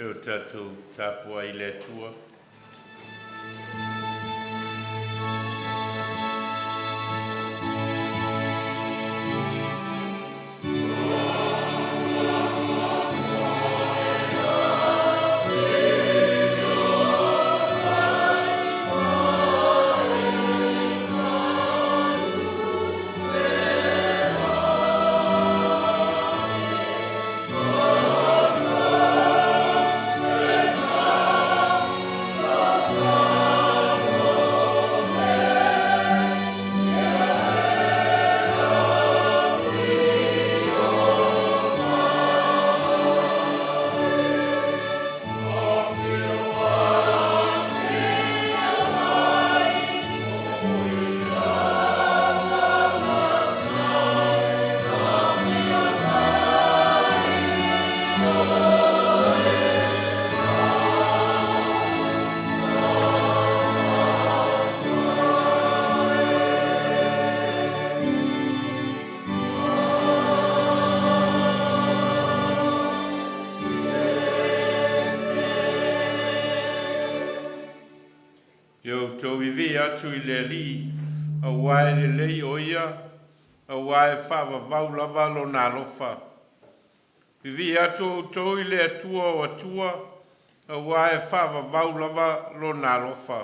o tātou tāpua I le atua. Yo tō vivi atu I le li, a wae le lei o ia, a wae whawa vau lava lo nā lofa. Vivi atu o tō I le atua o atua, a wae whawa vau lava lo nā lofa.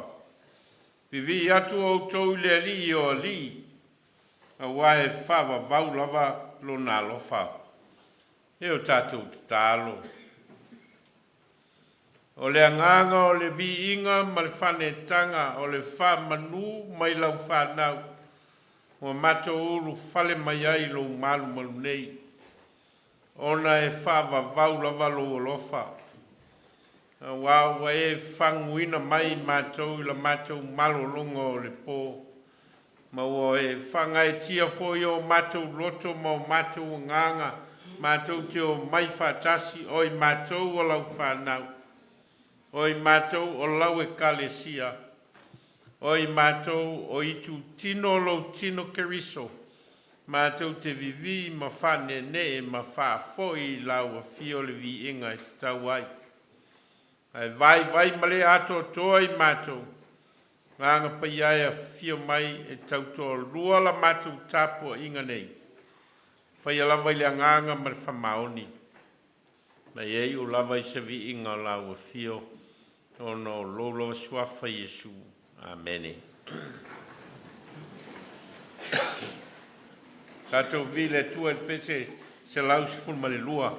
Vivi atu o tō I le li o li, a wae whawa vau lava lo nā lofa. E o tātou tālo. O le anganga o le vi inga ma le whanetanga o le wha manu mai lau whanau. O mato ulu whale mai ai lo malu malu nei. Ona e whawa vau lava lo olofa. Wa e whanguina mai matou I la matou malo longa o le pō. Ma o e whangai tia foi o matou loto ma o matou nganga. Matou te o mai whatasi o I matou o lau whanau. Oi mātou o lau e kalesia. Oi mātou o itu tino lo tino keriso. Mātou te vivi ma whane ne ma wha foi lau a fio le vi inga e te tau ai. Ai vai male ato toi mātou. Nganga pai ai a fio mai e tau toa lua la mātou tāpua inga nei. Whai alawa I le nganga ma le whamaoni. Mai ei o lava I se vi inga lau a fio. Ono lolo swafa Yesu. Amen. Kato vile tua pese se laus ful malelua.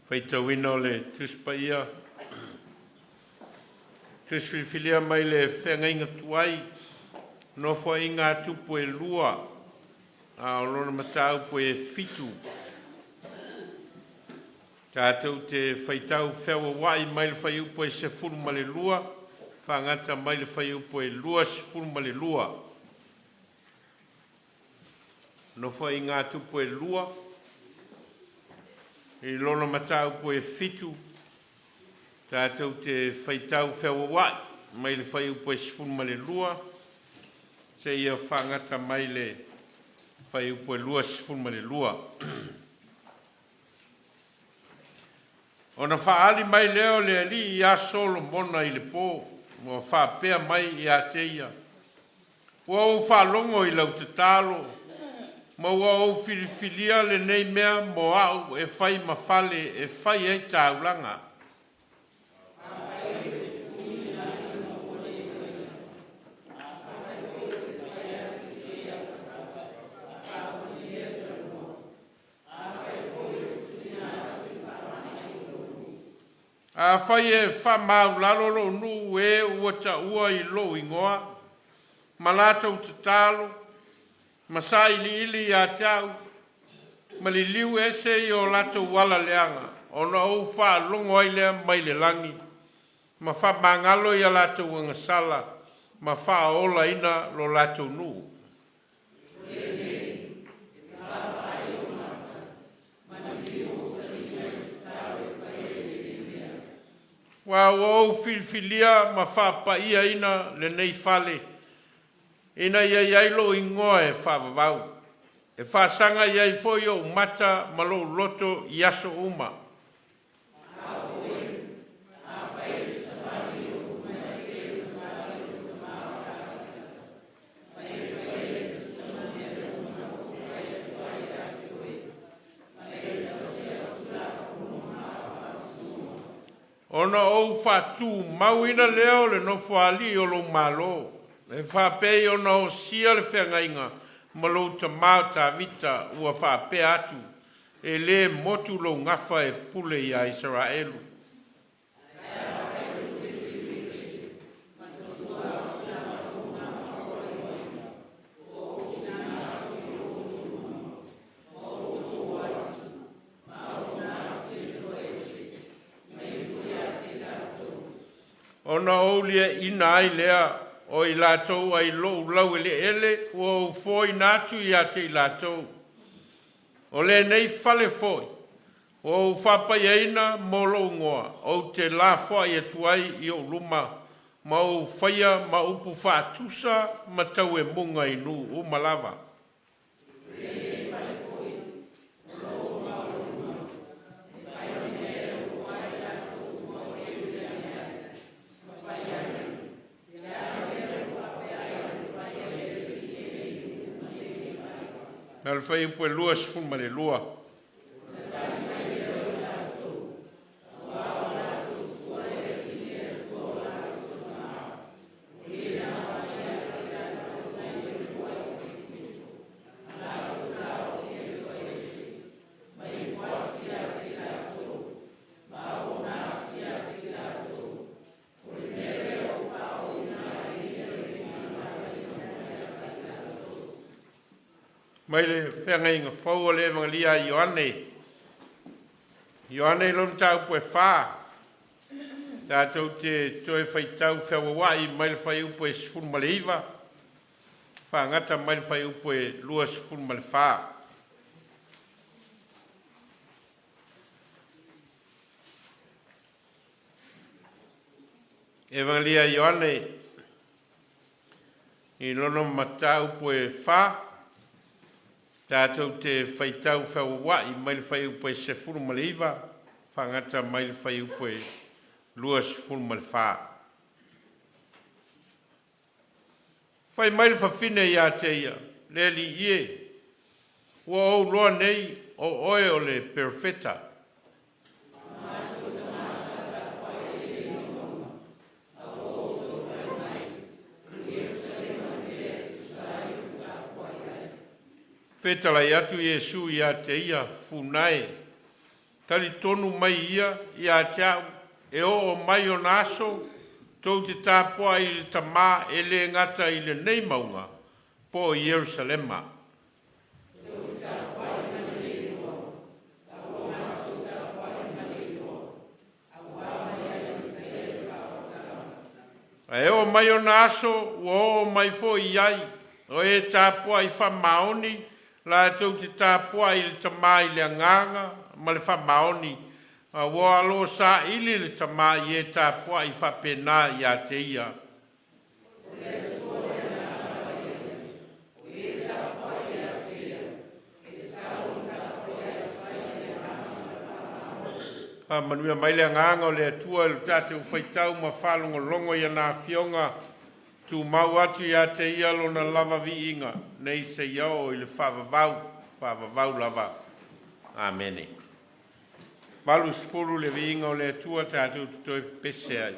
Whaitauina o le tuspaia. Tuswhiwhilia mai le whenga inga tuai. No fo inga tupu e lua. A olona matau po e fitu. Tātou te whaitau whewa wai mai le whai upo e se furu ma le lua. Whangata mai le whai upo e lua se furu ma le lua. No fo inga tupu e lua. I lona matau po e fitu. Tātou te whaitau whewa wai mai le whai upo e se furu ma le lua. Se ia whangata mai le whai upo e lua se furu ma le lua. Ona whaali mai leo le ali i a solo mona i le pō. Mo whapea mai i a teia. Ua o whalongo i lau te talo. Mo ua o whiriwhiria le nei mea mo au e whai mawhale e whai ei tāulanga. A whai e whamau lalolo nu e ua ta ua i lo ingoa. Malatou te talo. Masai li ili a tau. Mali liu ese i o lato wala leanga. Ona o wha longo ai lea mai le langi. Ma wha mangalo i a lato wanga sala. Ma wha ola ina lo lato nu. Wa o filfilia ma wha pa ia ina le nei fale. Ina ia iailo ingoa e wha vavau. E wha sanga iai foi o mata malo loto i aso uma. Ona o whatu mauina leo le no whaali o lo malo. E whapei ona o sia le whengainga malo ta mau ta vita ua whape atu. E le motu lo ngafa e pule i a Israelu. Ona o lia ina ai lea o i lātou ai lo lau ele ele o foi natu i ate i lātou. O le nei fale foi. O whapai eina mo lo ngoa. O te la foi e tuai i o luma. Ma o whaia ma upu whātusa ma tau e munga i nu o malava. Nal fai upo e lua sifun ma le lua. Mai le whenga inga whau o le evangelia i Ioane. Ioane lom tau poe whā. Tātou te toe whaitau whewa wai mai le whai upo e sifun ma le iwa. Whangata mai le whai upo e lua sifun ma le whā. Evangelia i Ioane. I lono matau poe whā. Tātou te whaitau whau wai mai le whai upo e se furu ma le iwa. Whangata mai le whai upo e lua se furu ma le whā. Whai mai le whawhine i a te ia. Le li ie. Ua o loa nei o oe o le perfeta. Whetala i atu Iesu i a te ia funai tali tonu mai ia te au, e o mai o naso, tau te tāpua i le tamā e le ngata i le nei maunga, po i Yerusalema. E o mai o naso, o mai fo i ai, o e tāpua i whamaoni, la tau te tāpua i le tamā i le anganga, ma le whamaoni, o alo sa ili le tamā i e tāpua i whapena i a te ia. Manuia mai le anganga o le atua e le tate u whaitau ma whalongo longo i ana fionga tu mau atu i a te ia lona lava vi inga nei se iau i le whavavau lava. Amene. Malu sifuru le vi inga o le atua tate u tutoi pese ai.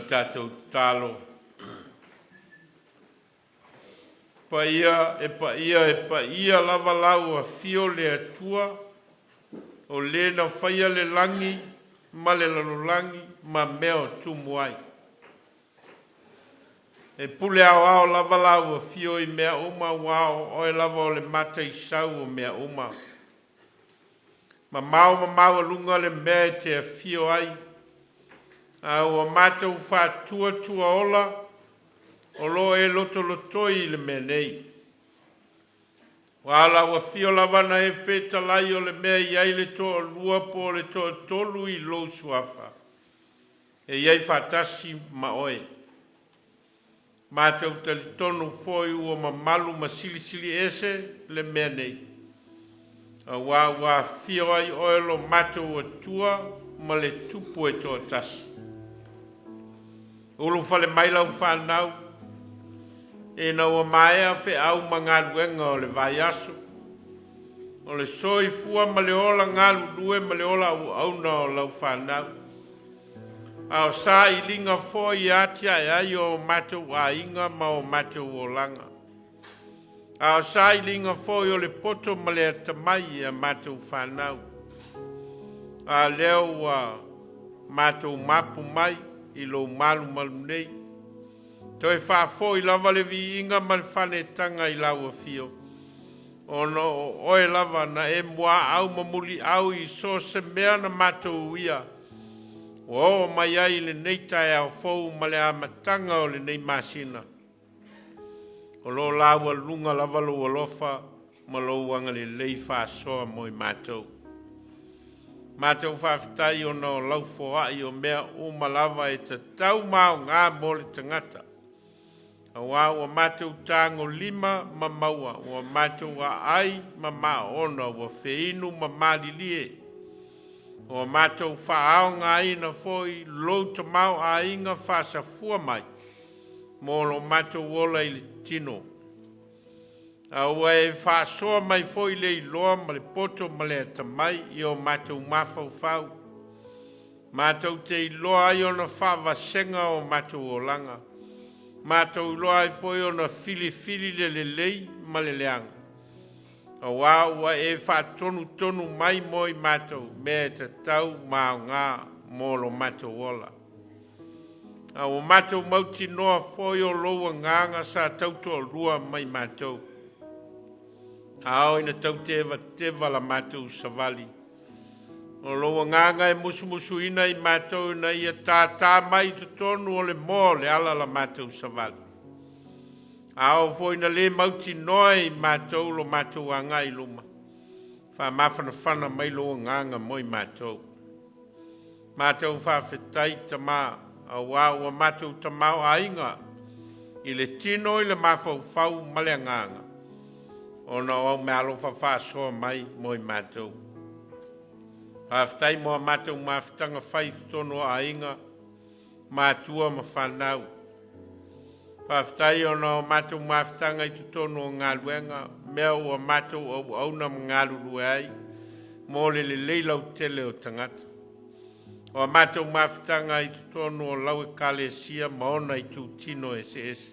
Tātou tālo. Pa ia lava lau a fio le atua o le na whaia le langi, ma le lalolangi, ma meo tumuai. E pule au lava lau a fio I mea uma wao o e lava o le mata I sau o mea uma. Ma mau a lunga le mea te a fio ai, a ua mātou whātua ola, o lo e lotoi le mea nei. Wala ua fio lawana e whetalai o le mea iai le toa lua po le toa tolu i lo suafa. E iai whatasi ma oe. Mātou tali tonu foi ua mamalu ma sili ese le mea nei. A wā fio ai oe lo mātou atua ma le tupu e toa tasi. Ulu fale mailau whanau, e na ua maea whe au ma ngā luenga o le vai aso. O le soi fua ma le ola ngā lue ma le ola au na o lau whanau. A o sā i linga fo i atia e ai o mātou a inga ma o mātou o langa. A o sā i linga fo i o le poto ma le atamai a mātou whanau. A leo a mātou mapu mai i lo malu nei. Toi whafo i lava le vi inga ma le whane tanga i lau a fio. Ono oe lava na e mua au mamuli au i so se mea na mātou uia. O mai ai le neita e au fou ma le amatanga o le nei masina. O lo lawa lunga lava lo alofa ma lo wanga le lei whasoa mo i mātou. Mātou whawhitai o no lau foa i o mea o malava e te tau mao ngā mo le tangata. A wā ua mātou tāngo lima ma maua, ua mātou a ai ma maona, ua whiinu ma malilie. O mātou whaao ngā ina foi lo te mau a inga whasa fua mai. Mō lo mātou wola i le tino. A ua e whasoa mai foi le iloa ma le poto ma le atamai i o mātou mawhau whau. Mātou te iloa i o na whavasenga o mātou o langa. Mātou iloa i foi o na fili le lei ma le leanga. A wā ua e whātonu mai moi mātou me te tau mao ngā mōlo mātou wola. A o mātou mauti noa foi o loa nganga sa tautoa rua mai mātou. A o ina tau teva la mātou savali. O loa nganga e musu ina i mātou na ia tā mai te tonu o le mō le ala la mātou savali. Ao foi na le mauti noi mātou lo mātou a ngai luma. Wha mawhana mai lo nganga moi mātou. Mātou whawhetai ta mā, a wāua mātou ta mau a inga. I le tino i le mawhau whau male nganga. O na au me alo whawhasoa mai moi mātou. Whawhetai moa mātou mawhetanga whai tono a inga. Mātua ma whanau. Whaftai o na mātou mawhetanga i tutono o ngā luenga, mea o mātou au na ngā lulu ai, mō le leilau tele o tangata. O mātou mawhetanga i tutono o lau e kalesia maona i tūtino SS.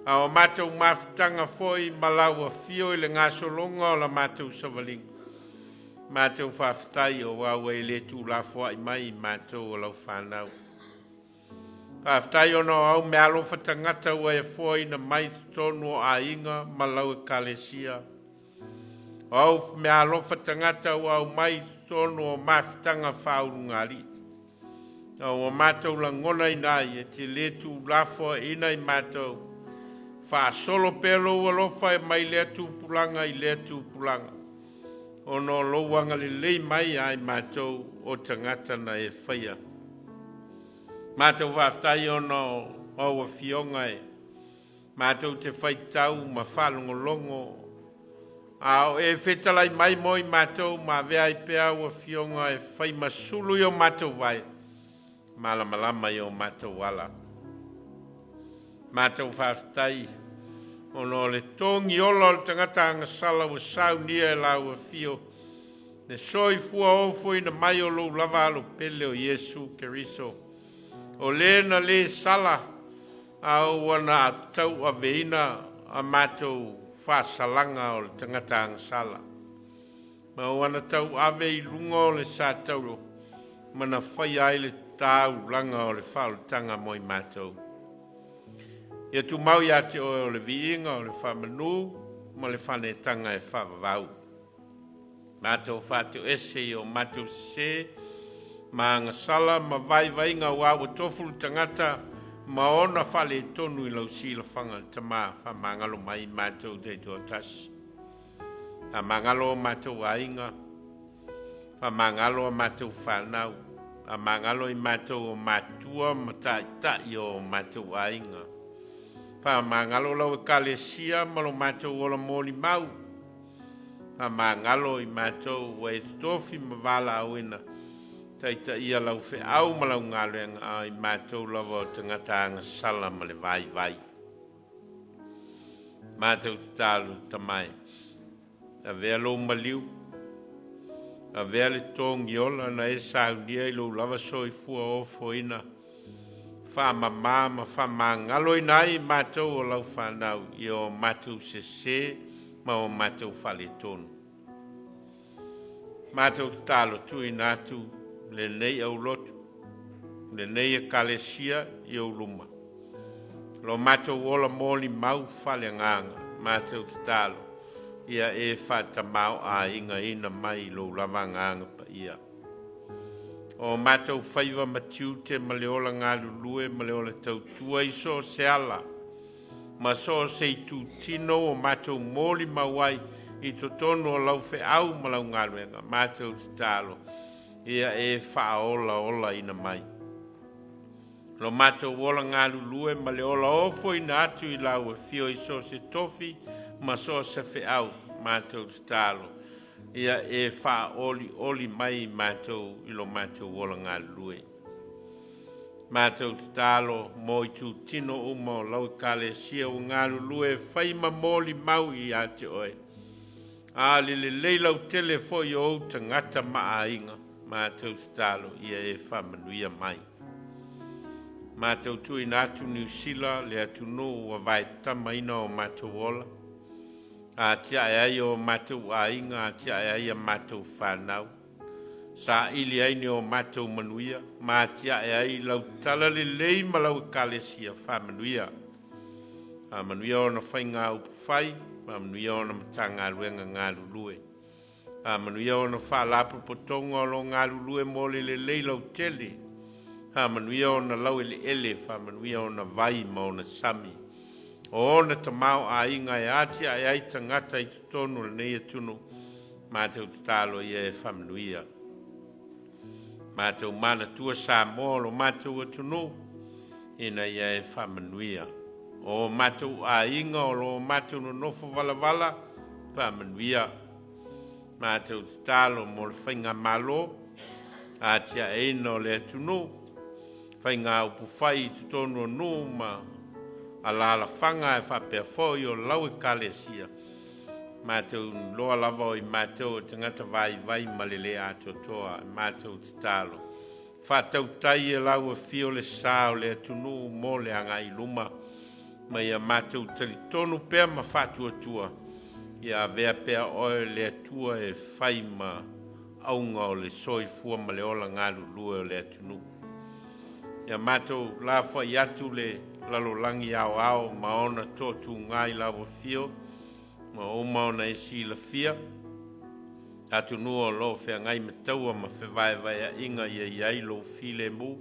A o mātou mawhetanga foi malau a fio i le ngā solonga o la mātou savalinga. Mātou whaftai o wau e le tū la fua i mai i mātou o lau whanau. Whaftai ono au me alofa tangata ua e foi na mai tonu a inga malau e kalesia. Au me alofa tangata ua au mai tonu o mawhetanga whaurungari. Au o mātou la ngona inai e te letu lafo ina i mātou. Wha solo pelo ua lofa e mai letu pulanga i letu pulanga. Ono louanga le lei mai ai mātou o tangata na e whaia. Mātou whaftai ono o fionga e. Mātou te whaitau ma whalongolongo. Ao e whetalai mai moi mātou ma vea i pea o fionga e whai masulu i o mātou vai. Malamalama i o mātou wala. Mātou whaftai ono le tongi olo le tangata angasala o sau nia e lau a fio. Ne soi fua ofo ina mai o lou lava alo pele o Yesu Keriso. O lena le sala au wana tau a veina a mātou whasalanga o le tangata angasala. Ma o wana tau ave i lunga o le sa tauro. Mana whai ai le tau langa o le whaolitanga mo i mātou. Ia tu mau ia te o le viinga o le whamanu ma le whanetanga e whavavau. Mātou whātou ese o mātou se ma ngasala ma vai ngā wāwa tofu tangata ma ona whale tonu I lau sila whanga tama wha mangalo mai mātou te tua tasi. A mangalo mātou ainga, wha mangalo mātou whanau, a mangalo I mātou o mātua ma tai o mātou ainga. Pa mangalo lau e kalesia malo mātou ola mōli mau. Pa mangalo I mātou wa e tofi ma wala awina. Taita ia lau fe au ma lau ngaluenga ai mātou lava o tangata anga sala ma le vai. Mātou talu tamai. A vea lo maliu. A vea le tongi ola na e saunia I lo lava soi fua o foina. Fa mama fa mangalo I nai mātou o lau whanau I o mātou se ma o mātou whale tonu. Mātou talo tu I nātu le nei au lotu, le nei e kalesia I au luma. Lo mātou ola mōli mau whale nganga, mātou talo, ia e whata mau a inga ina mai lo lava nganga pa ia. O mātou whaiva matiu te maleola ngā lulue, maleola tau tua I so se ala. Ma so se tu tino o mātou mōli mawai I totono o lau fe au malau ngā luenga, mātou talo. Ia e whaola ina mai. Lo mātou wola ngā lulue ma le ola ofo ina atu I lau e fio I so se tofi ma so se fe au mātou talo. Ia e whaoli mai mātou I lo mātou wola ngā lulue. Mātou talo mo I tu tino uma o lau kale sia o ngā lulue whaima mōli mau I ate oe. A le lau telefo I o tangata maa inga. Mātou talo ia e whamanuia mai. Mātou tui nātu New Zealand le atu no wa vai tamaina o mātou ola. A tia e ai o mātou ainga, a tia e ai a mātou whanau. Sa ili aini o mātou manuia, mā tia e ai lau tala le lei ma lau kalesia whamanuia. A manuia o na whainga upu whai, a manuia o na matanga luenga ngā lulue. A manuia o na whaalapu potonga o lo ngā lulue mōle le leilau tele. Ha manuia o na lau ele, wha manuia o na vai ma o na sami. O na tamau a inga e atia e ai tangata I tutonu le nei atunu. Mātou talo ia e wha manuia. Mātou mana tua sa mōlo mātou atunu. Ina ia e wha manuia. O mātou a inga o lo mātou no nofo vala, wha manuia. Mātou talo mo le whainga malo, a tia eino le atunu, whainga upu whai tutono no ma a lala whanga e whapea fōi o lau e kalesia. Mātou loa lava o I mātou tangata vai malele ato toa, mātou talo. Whātau tai e lau e fio le sāo le atunu mo le anga I luma, ma ia mātou talitonu pēr ma whātua tua. Ia vea pea oe le atua e whaima aunga o le soi fua ma le ola ngā lulue o le atunu. Ia mātou la whai atu le lalolangi ao ma ona tōtu ngai lawa fio, ma o maona e si la fia. Atunu o lo whea ngai mataua ma whewai a inga ia iai lo file mu.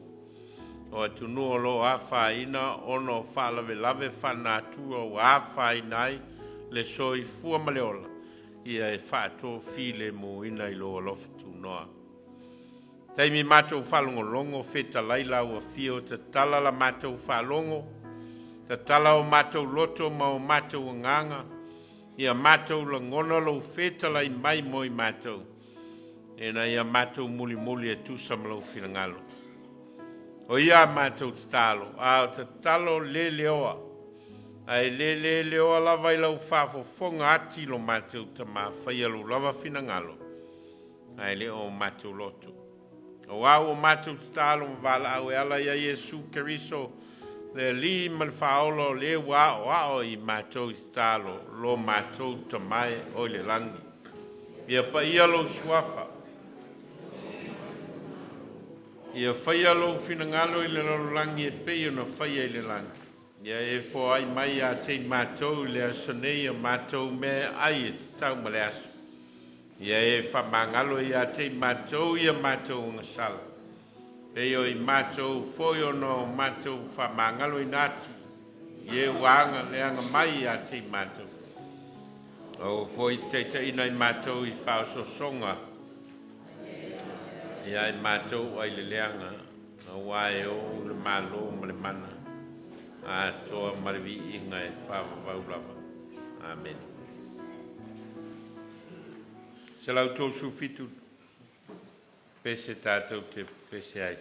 O atunu o lo a whaina ono whalawe lave whanātua o a whainai, le soi fua maleola ia e whātō file mo ina I lo alofa tu noa. Taimi mātou whalongo longo wheta laila ua fio te tala la mātou whalongo, te tala o mātou loto ma o mātou nganga, ia mātou la ngona lo wheta lai mai mo I mātou, ena ia mātou muli e tusa malau whirangalo. O ia mātou te talo, a te talo le leoa, ai le o lava I lau whafo fonga ati lo mātou ta mā whaialu lava whina ngalo. Ai le o mātou loto. O au o mātou talo mwala au e ala ia Yesu Keriso le li man whaolo le wao I mātou talo lo mātou ta mai o le langi. Ia pa ia lo suafa. Ia whaialu whina ngalo I le langi e peo na whaia I le langi. Ia e fo ai mai a te mātou le asonei a mātou me ai e tau male aso. Ia e whamangalo I a te mātou I a mātou ngasala. e o i mātou foi ono mātou whamangalo i nātu. Ie wanga leanga mai a te mātou. O foi te ina i mātou i whaososonga. Ia i mātou ai le leanga. Na wae o le malo ma le mana. A toa mariwi inga e whawaulava. Amen. Se lau tō sufitu. Pese tātou te pese ai.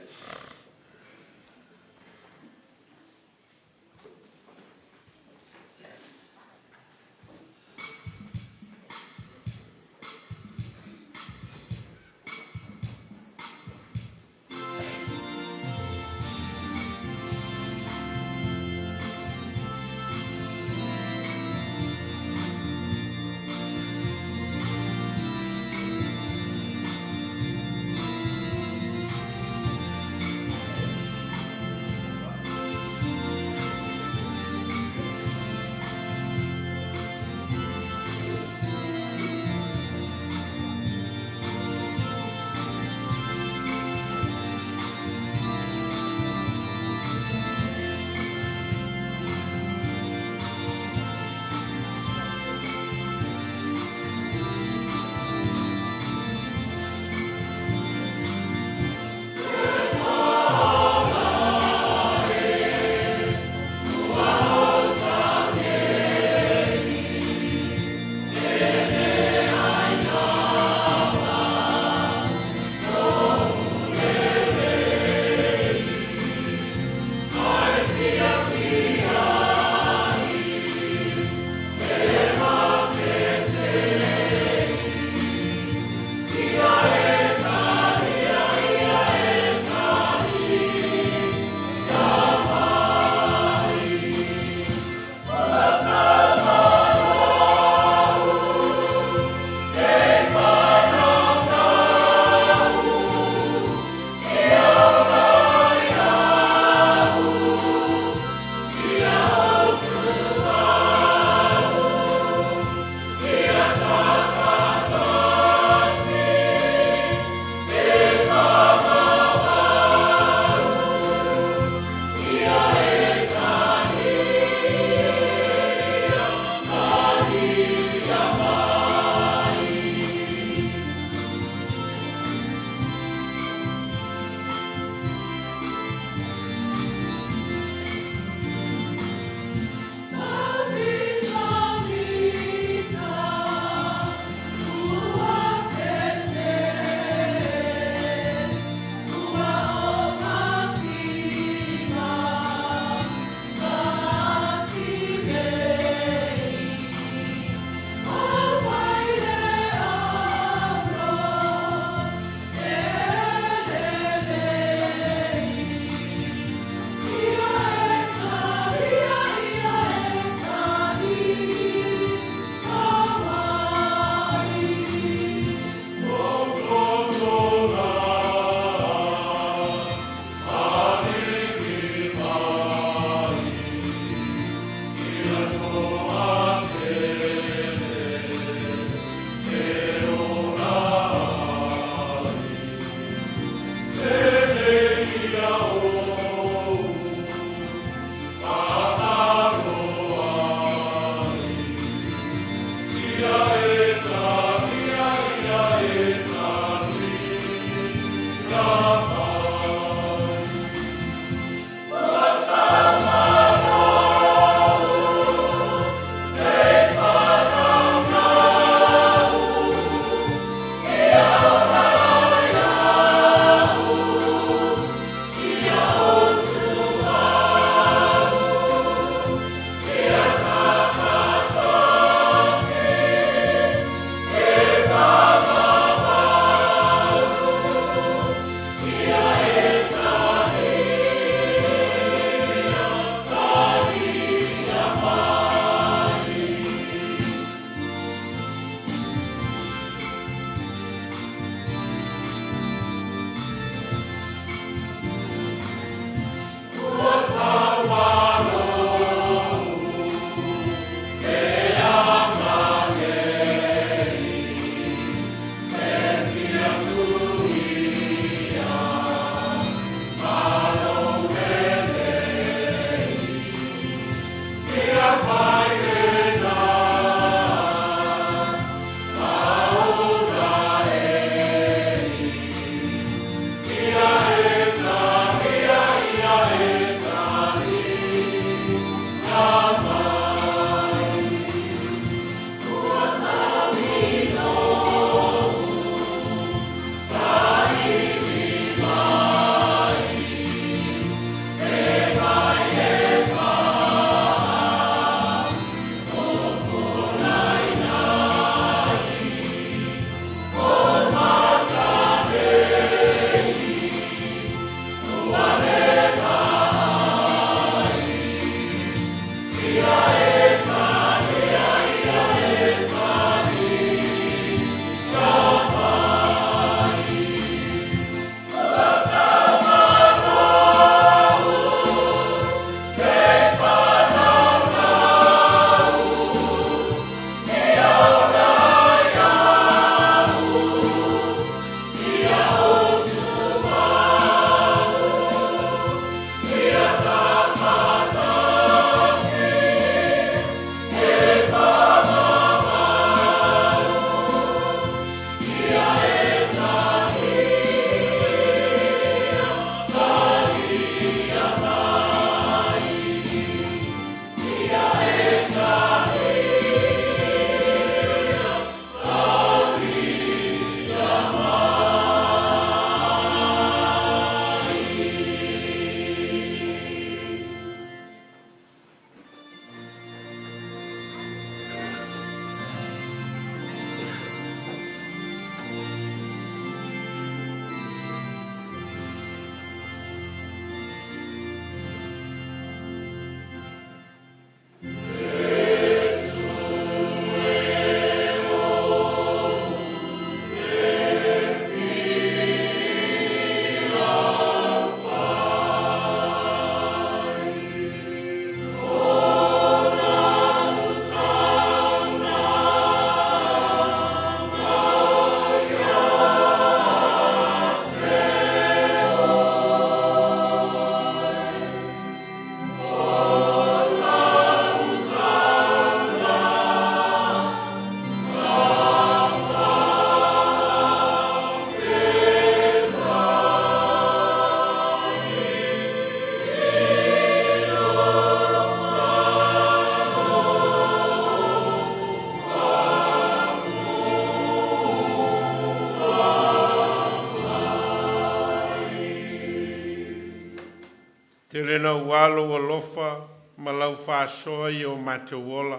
Te rena walo o lofa, ma lau whaasoa i o mātou ola.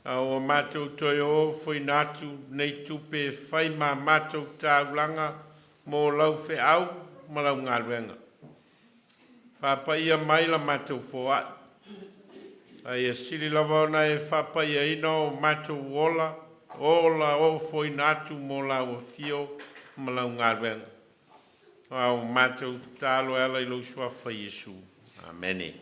A o mātou toi o fwoi nātu, nei tupe whai mā mātou tāulanga, mō lau whi au, ma lau ngā ruenga. Whapaia mai la mātou fōa. Ai a siri lava ona e whapaia ina o mātou ola, ola o fwoi nātu mō lau o fio, ma lau ngā ruenga. Au mātou tālo ala i lau sua whai Jesu. Amene.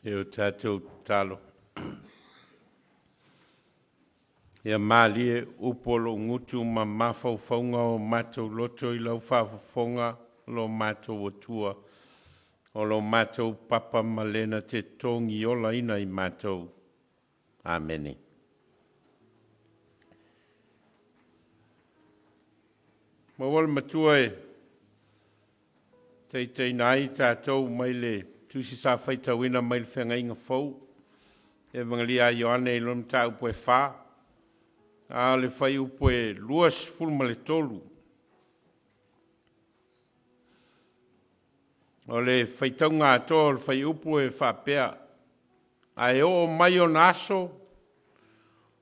E o tātou tālo. Ia mālie upolo ngutu ma mawhauwhaunga o mātou loto i lau whawhawhaunga lo mātou o tua. O lo mātou papa malena te tongi ola ina i mātou. Amene. Mawal matua e. Teitei nai tātou mai le. Tusi sa whaita wina mai le whenga inga whau. E vangalia Ioane i lom tā upo e whā. A le whai upo e luas fulma le tolu. O le whaitaunga atoa le whai upo e whapea. A e o mai o naso.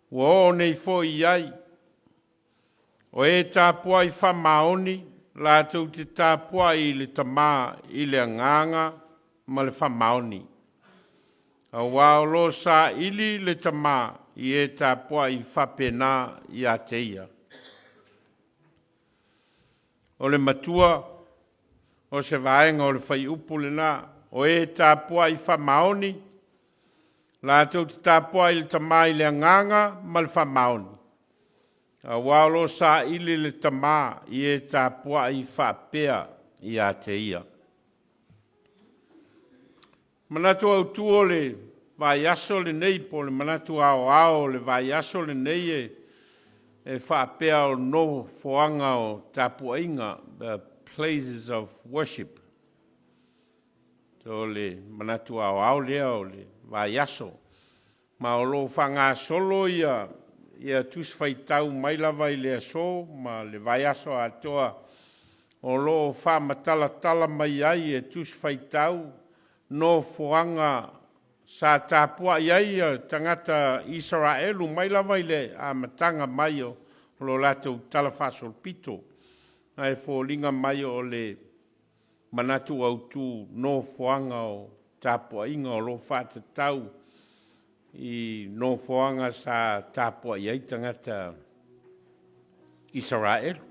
Ua o nei fo i ai. O e tāpua i whamaoni. La tau te tāpua i le tamā i le anganga. Ma le whamaoni. A wāolo sa ili le tamā i e tāpua i whapena i a teia. O le matua, o se vaenga o le whai upu le nā, o e tāpua i whamaoni, la tau te tāpua i le tamā i le anganga ma le whamaoni. A wāolo sa ili le tamā i e tāpua i whapea i a teia. Manatu au tuo le vai aso le nei po le manatu ao le vai aso le nei e whaapea o no foanga o tapuainga, the places of worship. So le manatu ao lea o le vai aso. Ma o lo whanga solo ia tus whaitau mai lava i le aso, ma le vai aso atoa o lo whamatala mai ai e tus whaitau no foanga sa tāpua iai tangata Israelu mai lava i le a matanga mai o lo lato talafasol pito. Ai fōlinga mai o le manatu au tu no foanga o tāpua inga o lo whātatau i no foanga sa tāpua iai tangata Israelu.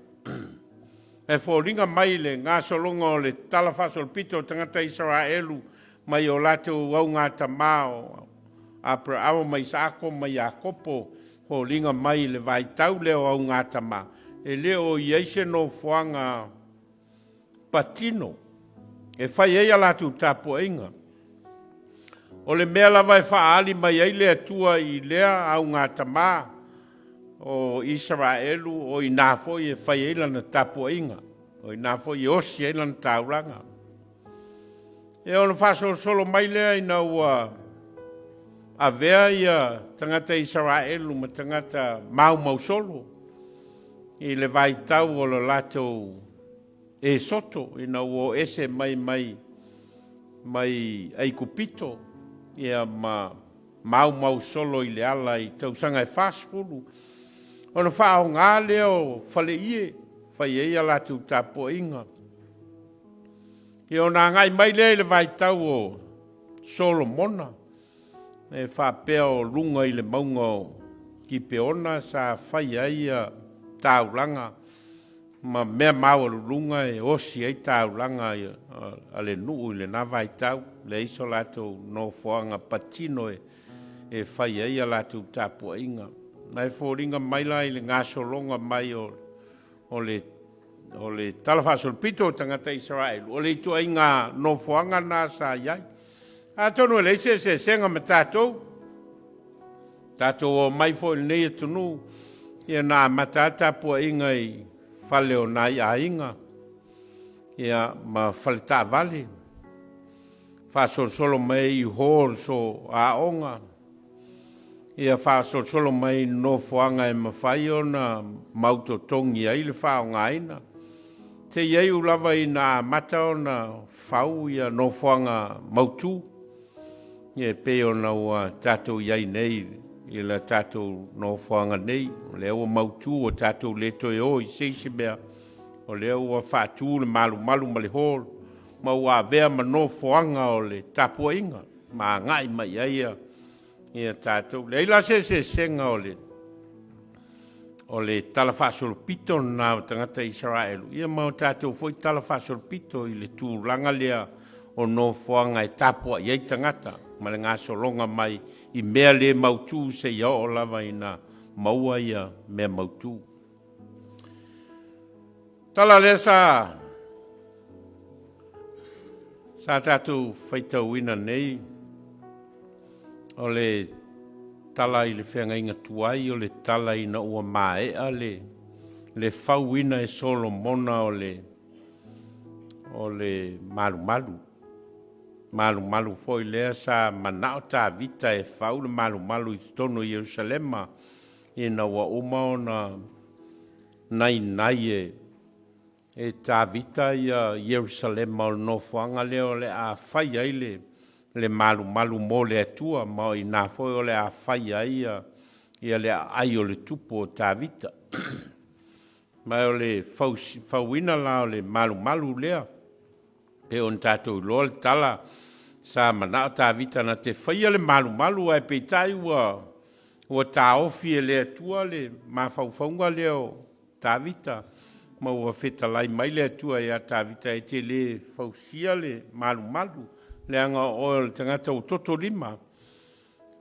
Ai fōlinga mai le ngā solonga o le talafasol pito tangata Israelu mai o lato au ngā tamao apra awa mai sako mai a kopo ho linga mai le vai tau leo au ngā tama e leo ieise no fuanga patino e fai eia lato tapo inga o le mea la vai faali mai ei le atua i lea au ngā tama o Israelu o i nafo i e fai eila na tapo inga o i nafo i osi eila na tauranga. E ona whaso solo mai lea i nau a vea ia tangata Israelu ma tangata mau solo. I le vai tau o lo lato e soto i nau o ese mai ai kupito. Ia mau solo i le ala i tausanga e whaspulu. Ona whao ngā leo whale ie, whai eia lato tapo inga. I o nā ngai mai le vai tau o Solomona. E whapea o lunga i le maunga o ki peona sa whai aia taulanga. Ma mea mau o lunga e osi ai taulanga a le nuu i le nā vai tau. Le iso lato no whaanga patino e whai aia lato tapua inga. nai fōringa mai lai le ngā solonga mai o le talawhasol pito tangata Israel. O le itua i ngā nofoanga nā sa iai. A tonu e leise se senga ma tātou. Tātou o mai fo il nei atunu. Ia nā matata pua inga i whale o nai a inga. Ia ma whale tā vale. Whasol solo mai i hōr so a onga. Ia whasol solo mai no fuanga e mawhai o na mauto tongi ai le whao ngaina. Te iei ulawa i nā mata o na whau ia no fuanga mautu. Ia pe o na ua tātou iei nei i la tātou no fuanga nei. Le ua mautu o tātou leto e o i seise mea. O le ua whātū le malu ma le hōr. Ma ua vea ma no fuanga o le tapua inga. Ma ngai mai aia. Ia tātou. Le ila se senga o le talawhasolo pito nā tangata Israel. Ia mau tātou foi talawhasolo pito i le tūranga lea o no fuanga e tapua iei tangata. Ma le ngā solonga mai i mea le mautu se ia o lava i nā maua ia mea mautu. Tala le sa tātou whaitau ina nei. O le tala i le whenga inga tuai, o le tala i na ua maea le whauina e Solomona o le malu. Malu foi lea sa manao tā vita e whau le malu i tono i Jerusalema i na ua uma o na nai e tā vita i Jerusalema o no whanga leo le a whai ai le malu mo le atua, ma i nā foi o le a whai ai ia le ai o le tupo o tā vita. Ma o le whauina la o le malu lea. Pe on tātou loa le tala sa manao tā vita na te whaia le malu ai peitai ua tā ofi e le atua le mawhauwhaunga leo tā vita. Ma ua whetalai mai le atua ia tā vita e te le whausia le malu. Le anga o le tangata o toto lima.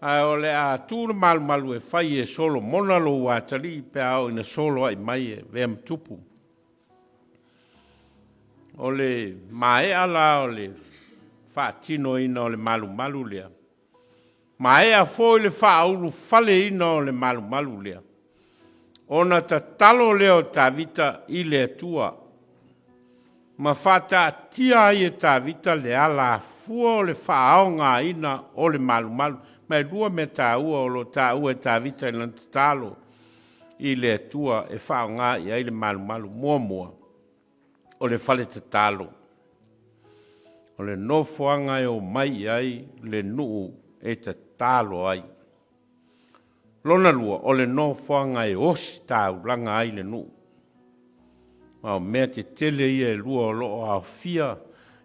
A o le a tūra malu e whai e solo monalo wātari pe au ina solo ai mai e vea mtupu. O le mae ala o le whaatino ina o le malu lea. Mae a foi le whaaulu fale ina o le malu lea. Ona ta talo leo tā vita i le atua. Ma whata tia ai e tā vita le ala fua o le whaaonga ina o le malu. Mai lua me tā ua o lo tā ua e tā vita i lanta talo i le atua e whaonga i ai le malu mua. O le whale te talo. O le nofoanga e o mai ai le nuu e te talo ai. Lona lua o le nofoanga e osi tāu langa ai le nuu. O mea te tele ia e lua o loo au fia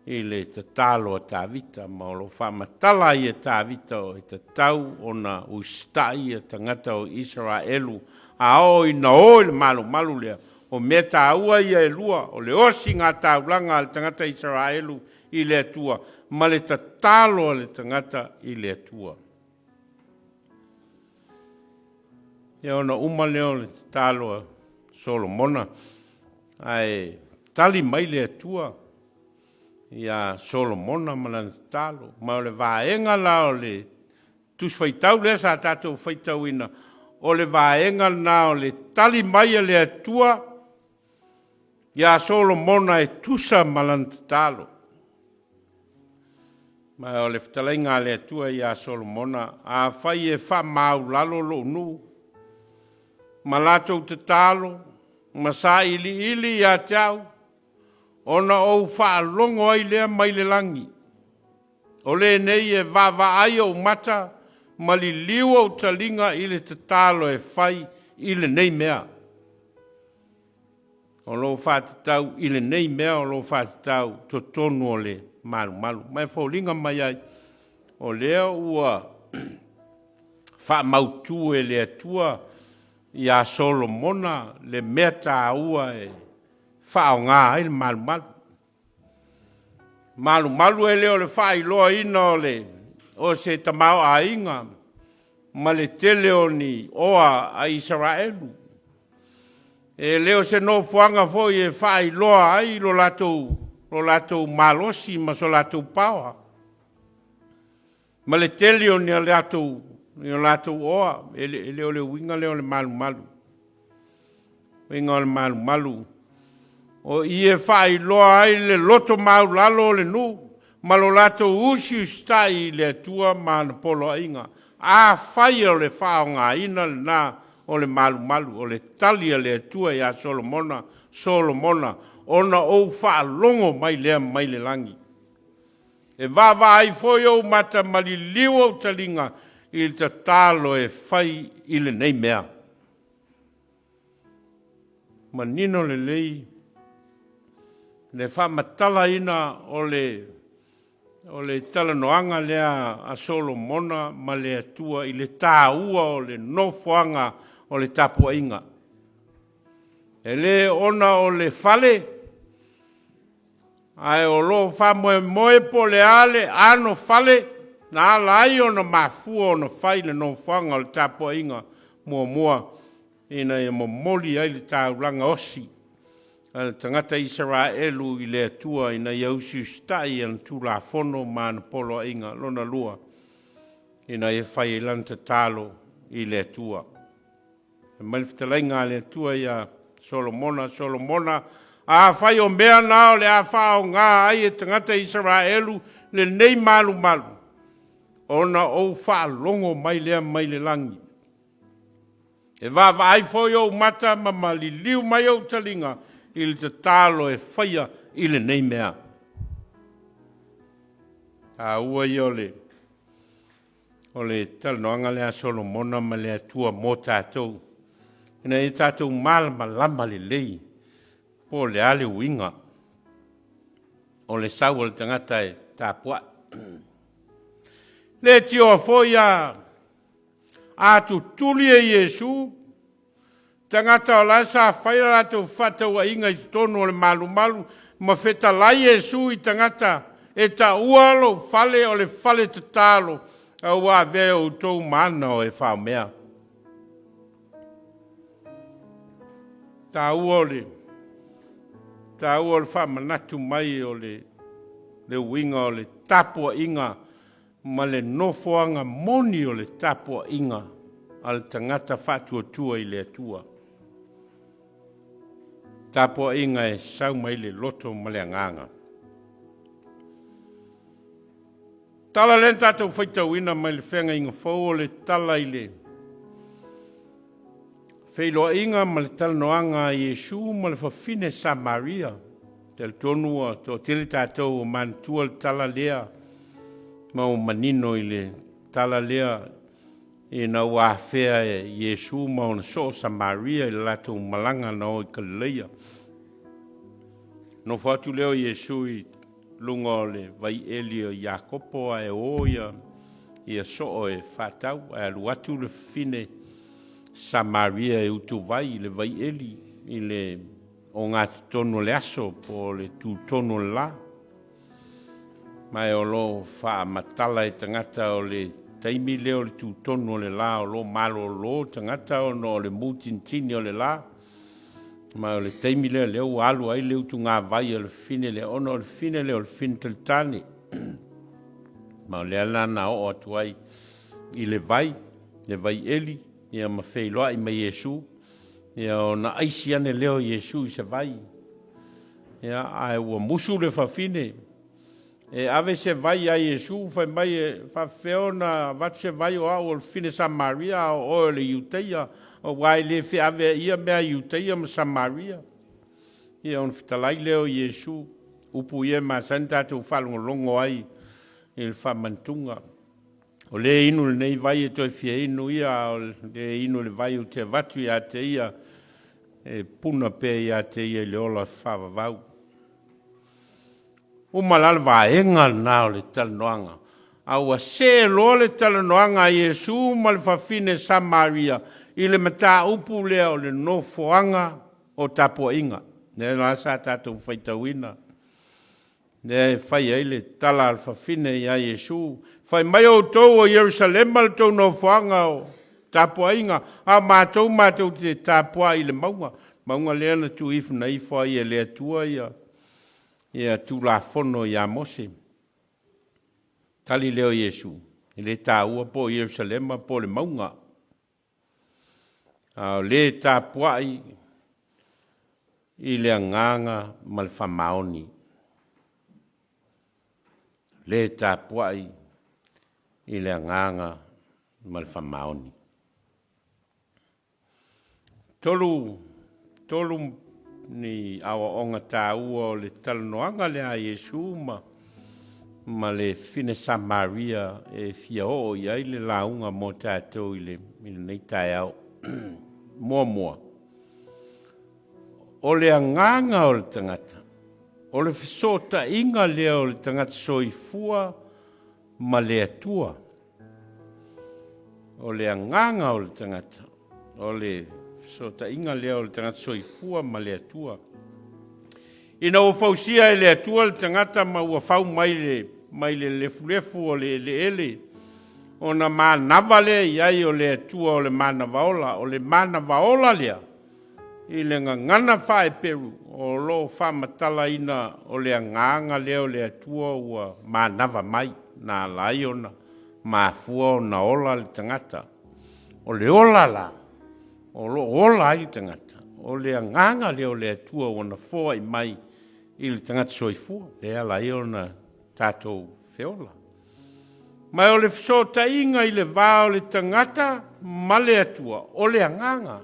i le te talo a tā vita. Ma o lo whamatala i e tā vita o i te tau o na ustai a tangata o Israelu. A o i na o le malu lea. O mea tā ua ia e lua o le osi ngā taulanga le tangata Israelu i le atua. Ma le ta talo le tangata i le atua. E ona uma leo le talo a Solomona. Ai tali mai le atua ia Solomona malana talo ma le vaenga la o le tus faitau le sa tatou faitau ina o le vaenga na o le tali mai le atua ia Solomona e tusa malana talo ma o le ftalenga le atua ia Solomona a fai e fa mau lalo lo nu malato te talo Masa ili ia tau, ona o wha longo ai lea mai le langi. O le nei e wawa ai o mata, mali liu o talinga i le te talo e whai i le nei mea. O lo wha te tau i le nei mea, o lo wha te tau to tonu o le malu. Mai whaulinga mai ai, o lea ua wha mautu e le atua, ia Solomona le mea tā ua e whao ngā ai le malu. Malu e leo le whai loa ina o le o se tamau a inga. ma le tele o ni oa a Israelu. E leo se no fuanga foi e fai loa ai lo latou malosi ma so latou pawa. Ma le tele o ni o latou oa, e leo le winga leo le malu. Winga le malu. O ie fai loa ai le loto mau lalo le nu, ma lo latou usi stai le tua ma na polo inga. A fai o le whaonga ina le nā o le malu, o le talia le tua ia Solomona, ona o wha longo mai le langi. E wawa ai foi o mata mali liwa o talinga i te talo e whai i le nei mea. Ma nino le lei, le wha matala ina o le talanoanga lea a Solomona ma le atua i le tāua o le nofoanga o le tapua inga. E le ona o le fale, ai o lo wha moe po le ale, ano fale, na ala ai o na mafua o na whai le nofoanga o le tapua inga mua, ina e momoli ai le tāuranga osi. Tangata Israelu i le atua ina iausi stai an tula fono ma na polo inga lona lua ina e whai lanta talo i le atua. E malifitalainga le atua ia Solomona, a whai o mea nao le a whao ngā ai e tangata Israelu le nei malu. Ona o wha longo mai le langi. E wawa ai foi o mata ma mali liu mai o talinga i le talo e whaia i le nei mea. A ua i o le talanoanga lea Solomona ma lea tua mō tātou. Ina e tātou malama le lei, po le ale uinga. O le sau o le tangata e tāpua. Le tio a foia a tu tuli e Yesu, tangata o la sa whaia rato whataua inga i tonu o le malu, ma wheta lai Yesu i tangata e ta ualo fale o le fale te talo a ua vea o tau mana o e whao mea. Ta uole wha manatu mai o le winga o le tapua inga ma le nofoanga moni o le tapua inga al tangata whatuatua i le atua. Tapua inga e sau mai le loto ma le anganga. Tala len tātou whaitau ina mai le whenga inga whau o le tala i le. Whailoa inga ma le talanoanga a Yesu ma le whawhine Samaria. Te le tonua, tō tele tātou o mantua le tala lea. Ma o manino i le tala lea e na wāwhea e Yesu ma o na so Samaria i le latou malanga na o i Galileia. No whatu leo Yesu i lunga o le vai eli o Iakopo a e oia i a so o e whatau a aluatu le fine Samaria e utu vai le vai eli i le o ngā tono le aso po le tu tono la. Mai o lo wha matala e tangata o le taimi leo le tu tono le la o lo malo lo tangata o no le mutintini o le la. Mai o le taimi leo alu ai leo tu ngā vai o le fine le ono o le fine leo le fine teltani. Ma o le alana o atu ai i le vai eli. Ia ma whailoa i mai Yesu. Ia o na aisi ane leo Yesu i se vai. Ia ai ua musu le whawhine. E ave se vai a Yesu, whai mai e whawheo na wat se vai o au o le fine Samaria o le Iuteia. O wai le whi ave ia mea Iuteia ma Samaria. Ia on fitalai leo Yesu. Upu ia ma santatu whalungo longo ai i le whamantunga. O le inu le nei vai e toi fia inu ia, o le inu le vai o te vatu ia te ia, e puna pe ia te ia le ola whawa vau. O malala vaenga na o le talanoanga. Aua se lo le talanoanga Yesu ma le whawhine Samaria, i le mata upu lea o le nofoanga o tapua inga. Ne la sa tātou whaitauina. Ne fai ai le tala alfafine ia Iesu. Fai mai o tau o Jerusalema le tau no whanga o tapua inga. A mātou te tapua i le maunga. Maunga lea na tu ifu na ifa ia lea tua ia. Ia tu la fono ia Mose. Tali leo Iesu. I le tāua po Jerusalema po le maunga. Le tapua i le nganga mal whamaoni. Le tapuai i le nganga mal whamaoni. Tolu ni awa onga tāua o le talanoanga le a Iesu ma le fine Samaria e fia o iai le launga mo tātou i le nei tai au. Mua. O le nganga o le tangata. O le fesota inga lea o le tangata soifua ma le atua. O le anganga o le tangata. O le fesota inga lea o le tangata soifua ma le atua. Ina o fausia e le atua le tangata ma ua fau mai le lefu o le ele. O na manava lea iai o le atua o le manavaola. O le manavaola lea. I le ngana whae peru o lo whamatala ina o le nganga leo le atua ua manava mai na laiona mafua o na ola le tangata. O le ola la, o lo ola i tangata. O le nganga leo le atua o na foa i mai i le tangata soifua. Lea laiona tātou feola. Mai o le fisota inga i le vao le tangata ma le atua o le nganga.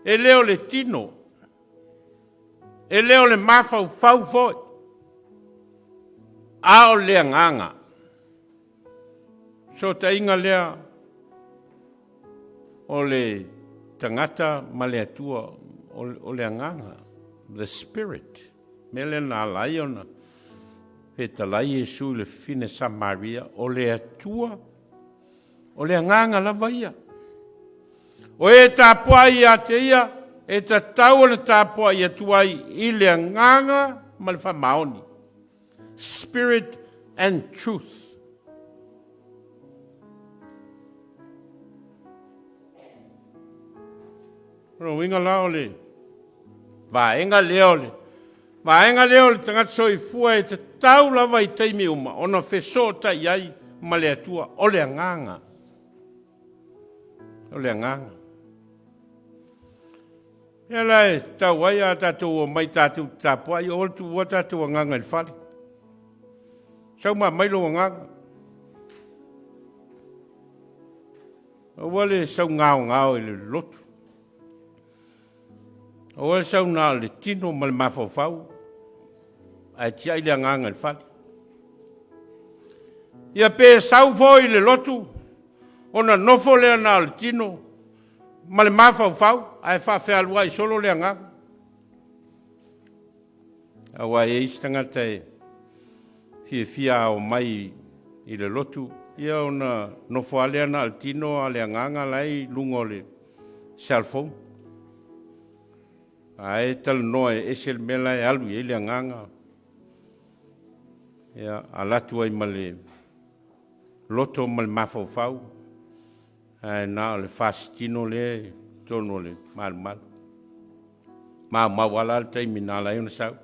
E leo le tino. E leo le mafau fau foi. A o le nganga. So ta inga lea o le tangata ma le atua o le nganga. The spirit. Mele na laiona. He talai Iesu le fine Samaria o le atua o le nganga la vaia. O e tāpua i a te ia, e ta tau na tāpua i atuai i le nganga ma le whamaoni. Spirit and truth. Ro inga lao le. Vaenga leo le. Vaenga leo le tangata soifua e ta tau lava i teimi uma. Ona fesota iai ma le atua o le nganga. O le nganga. Ia lai, tau ai a tātou o mai tātou tāpua, i o tu ua tātou a nganga i whare. Sau mai lo a nganga. O wale sau ngao i le lotu. O wale sau ngā le tino ma le mawhawhau. Ai tia i le nganga i whare. Ia pe sau fo i le lotu. Ona nofo lea nā le tino. Ma le mawhawhau, ai whawhea lua i solo le nganga. Awa e istangata e fia o mai i le lotu. Ia ona nofo alea na altino a le nganga lai lungo le cellphone. Ai tal noe esel mela e alu i le nganga. Ia alatu ai ma le loto ma le mawhawhau. Na le fastino le tono le mal. Ma wala le taimi na la yona sau.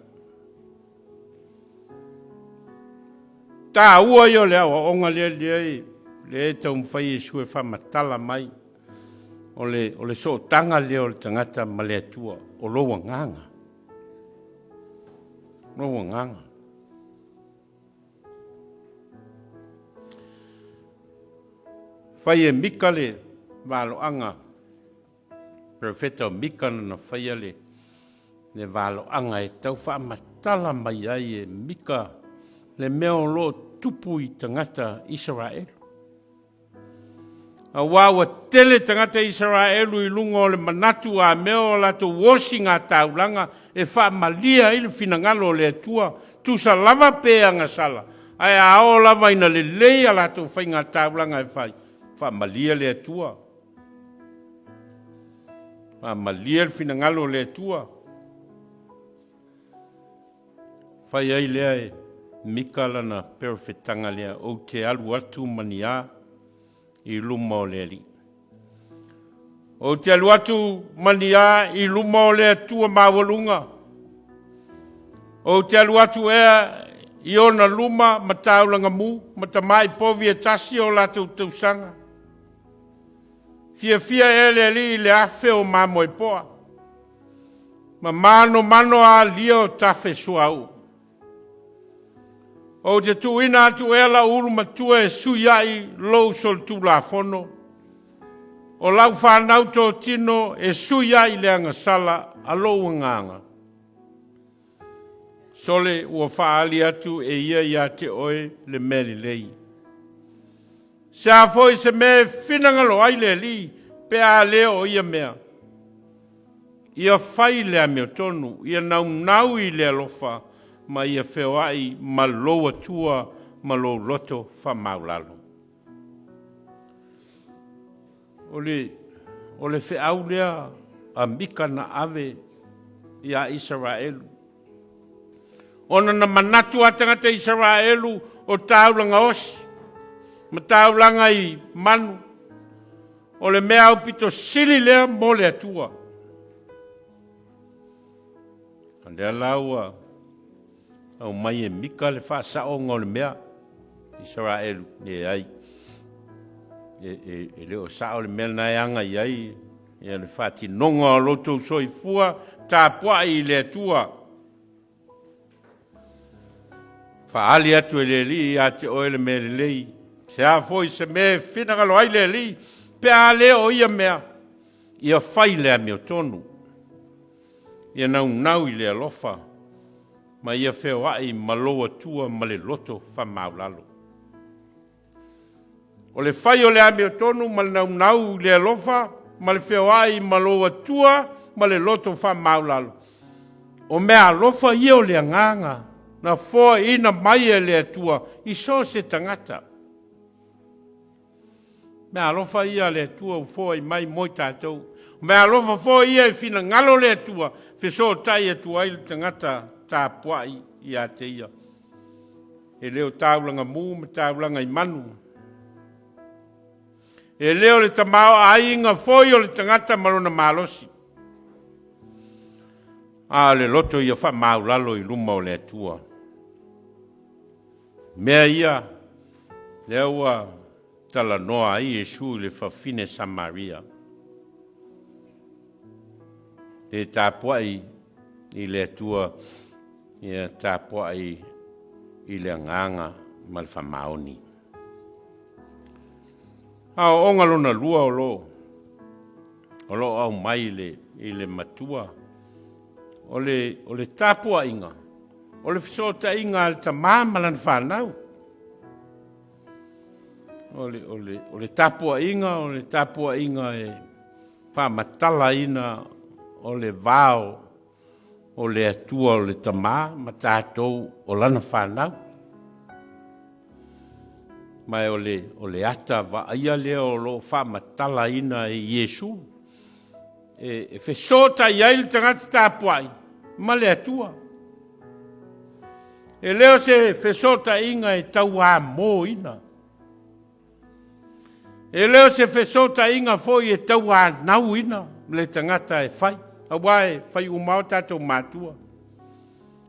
Ta ua yo le awa onga le tau mwhai e sue whamatala mai. O le so tanga leo le tangata ma le atua o loa nganga. Loa nganga. Whai e mika le waloanga. Profeta mika na whai le waloanga e tau whaamatala mai ai e mika le meo lo tupu i tangata Israel. A wawa tele tangata Israelu i lungo le manatu a meo lato wasinga taulanga e whaamalia i le finangalo le atua tu sa lava peanga sala. Ai a o lava ina le leia lato whainga taulanga e whai. Whaamalia le atua. Whaamalia le finangalo le atua. Whai ai lea e mika lana perfetanga lea o te alu atu mania I luma o lea li. O te alu atu mania I luma o lea tua mawalunga. O te alu atu ea I ona luma mataulanga mu, matamai povi e tasi o lato tausanga. Fia ele li le afe o mamo e poa. Ma mano a lia o tafe suau. O te tuina atu ela uru matua e suyai lou sol tu la fono. O lau whanau tō tino e suyai le anga sala a lou nganga. Sole ua whaali atu e ia te oe le meli lei. Sa foi se me finangalo ai le li, pe a leo ia mea. Ia whai lea mea tonu, ia nau I lea lofa, ma ia whewai ma loa tua, ma lo loto wha maulalo. O le whiau lea a mika na ave ia Israelu. Ona na manatu a tangata Israelu o taulanga osi. Ma taulanga I manu. O le mea upito sili lea mo le atua. Lea laua au mai e mika le whaasao o le mea Israelu ne ai. E leo sao le mea nai anga I ai. E le whaati nonga o loto soifua tā pua I le atua. Whaali atu e le li a te oe le mea le lei. Se a foi se me whinangalo ai le li. Pe a leo ia mea. Ia whai lea mea tonu. Ia nau I le alofa. Ma ia wheo ai ma loa tua ma le loto wha maulalo. O le whai o le amea tonu ma le nau le alofa. Ma le wheo ai ma loa tua ma le loto wha maulalo. O mea alofa ia o le nganga. Na fo ina mai e le atua I so se tangata. Me alofa ia le atua u fo I mai moi tātou. Me alofa fo ia I fina ngalo le atua. Fe so tai atua I le tangata tā puai I a te ia. E leo taulanga mu me taulanga I manu. E leo le tamao a inga fo I o le tangata marona malosi. A le loto ia wha maulalo I luma o le atua. Mea ia, lea ua tala noa ai Yesu le whawhine Samaria. E tāpuai I le atua, ia tāpuai I le nganga ma le whamaoni. Ao onga lona lua o lo au mai I le matua. O le tāpua inga. O le fisota inga al tamama lan whanau. O le tapua inga e whamatala ina o le vao o le atua o le tamā ma tātou o lana whanau. Mai o le ata wa aia lea o lo whamatala ina e Yesu. E fisota iai le tangata tāpuai ma le atua. E leo se fesota inga e tau a mō ina. E leo se fesota inga foi e tau a nau ina. Le tangata e whai. Awai, whai umau tātou mātua.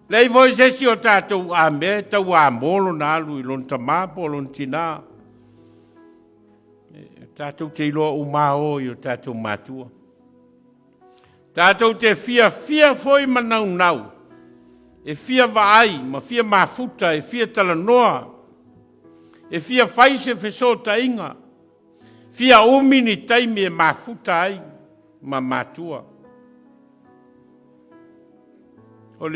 Lei voi se si o tātou a me tau a mōlo na alu I lon tamāpo, lon tina. Tātou te iloa umao I o tātou mātua. Tātou te fia foi manau nau. E fia vaai, ma fia mafuta, e fia talanoa, e fia faise fesota inga, fia umini taimi e mafuta ai, ma matua. O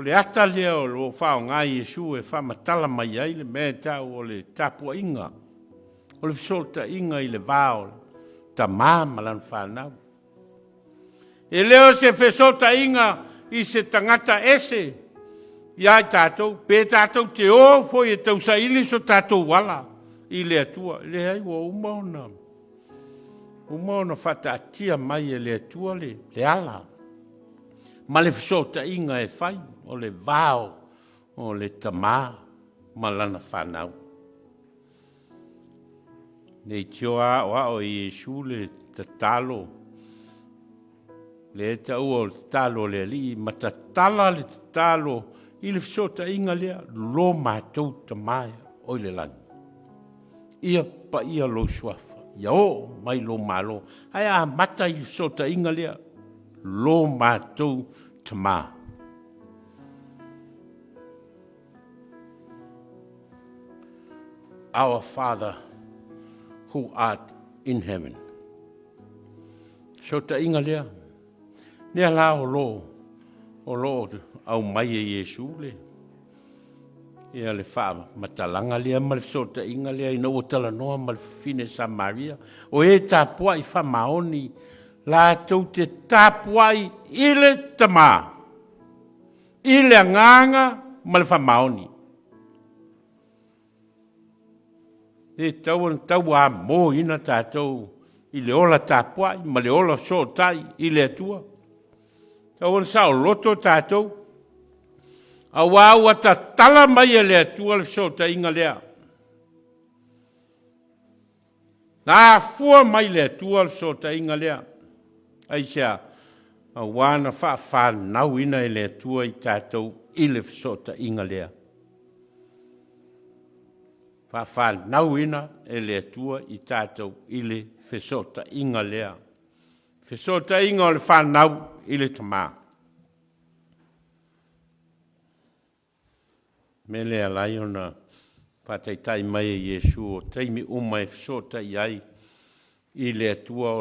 le ata lea o lo whao ngā Yesu e whamatala mai ai le mea tau o le tapua inga, o le fesota inga I le vao, ta māma lan whanau. E leo se fesota inga, I se tangata ese, Iai tātou, pe tātou te o, foi e tau sa ili so tātou wala, I le atua, le hai ua umaona. Umaona whata atia mai e le atua le ala. Ma le fisota inga e whai, o le vao, o le tamā malana whanau. Nei tioa o Iesu le tatalo. Le tau o le tatalo le li, ma tatala le tatalo i le fisota inga lea lo mātou tamāia o le lani. Ia pa ia lo suafa, ia o mai lo malo. Ai a mata i le fisota inga lea lo mātou tamā. Our Father who art in heaven. So ta inga lea. Nea la o lo au mai e Iesu le. Ia le wha matalanga lea ma le so ta inga lea ina o tala noa ma le fine Samaria. O e tāpua i wha maoni la tau te tāpua i le tamā. I le nganga ma le wha maoni. E tau a mō ina tātou i le ola tāpua, ma le ola so tai i le atua. Tau an sao loto tātou. A wāua ta tala mai e le atua le so tai inga lea. Nā fua mai le atua le so tai inga lea. Aisea, a wāna whanau ina e le atua i tātou i le so tai inga lea. Whanau ina e le atua i tātou i le fesota inga lea. Fesota inga o le whanau i le tamā. Me lea lai ona whataitai mai e Iesu o teimi uma e fesota iai i le atua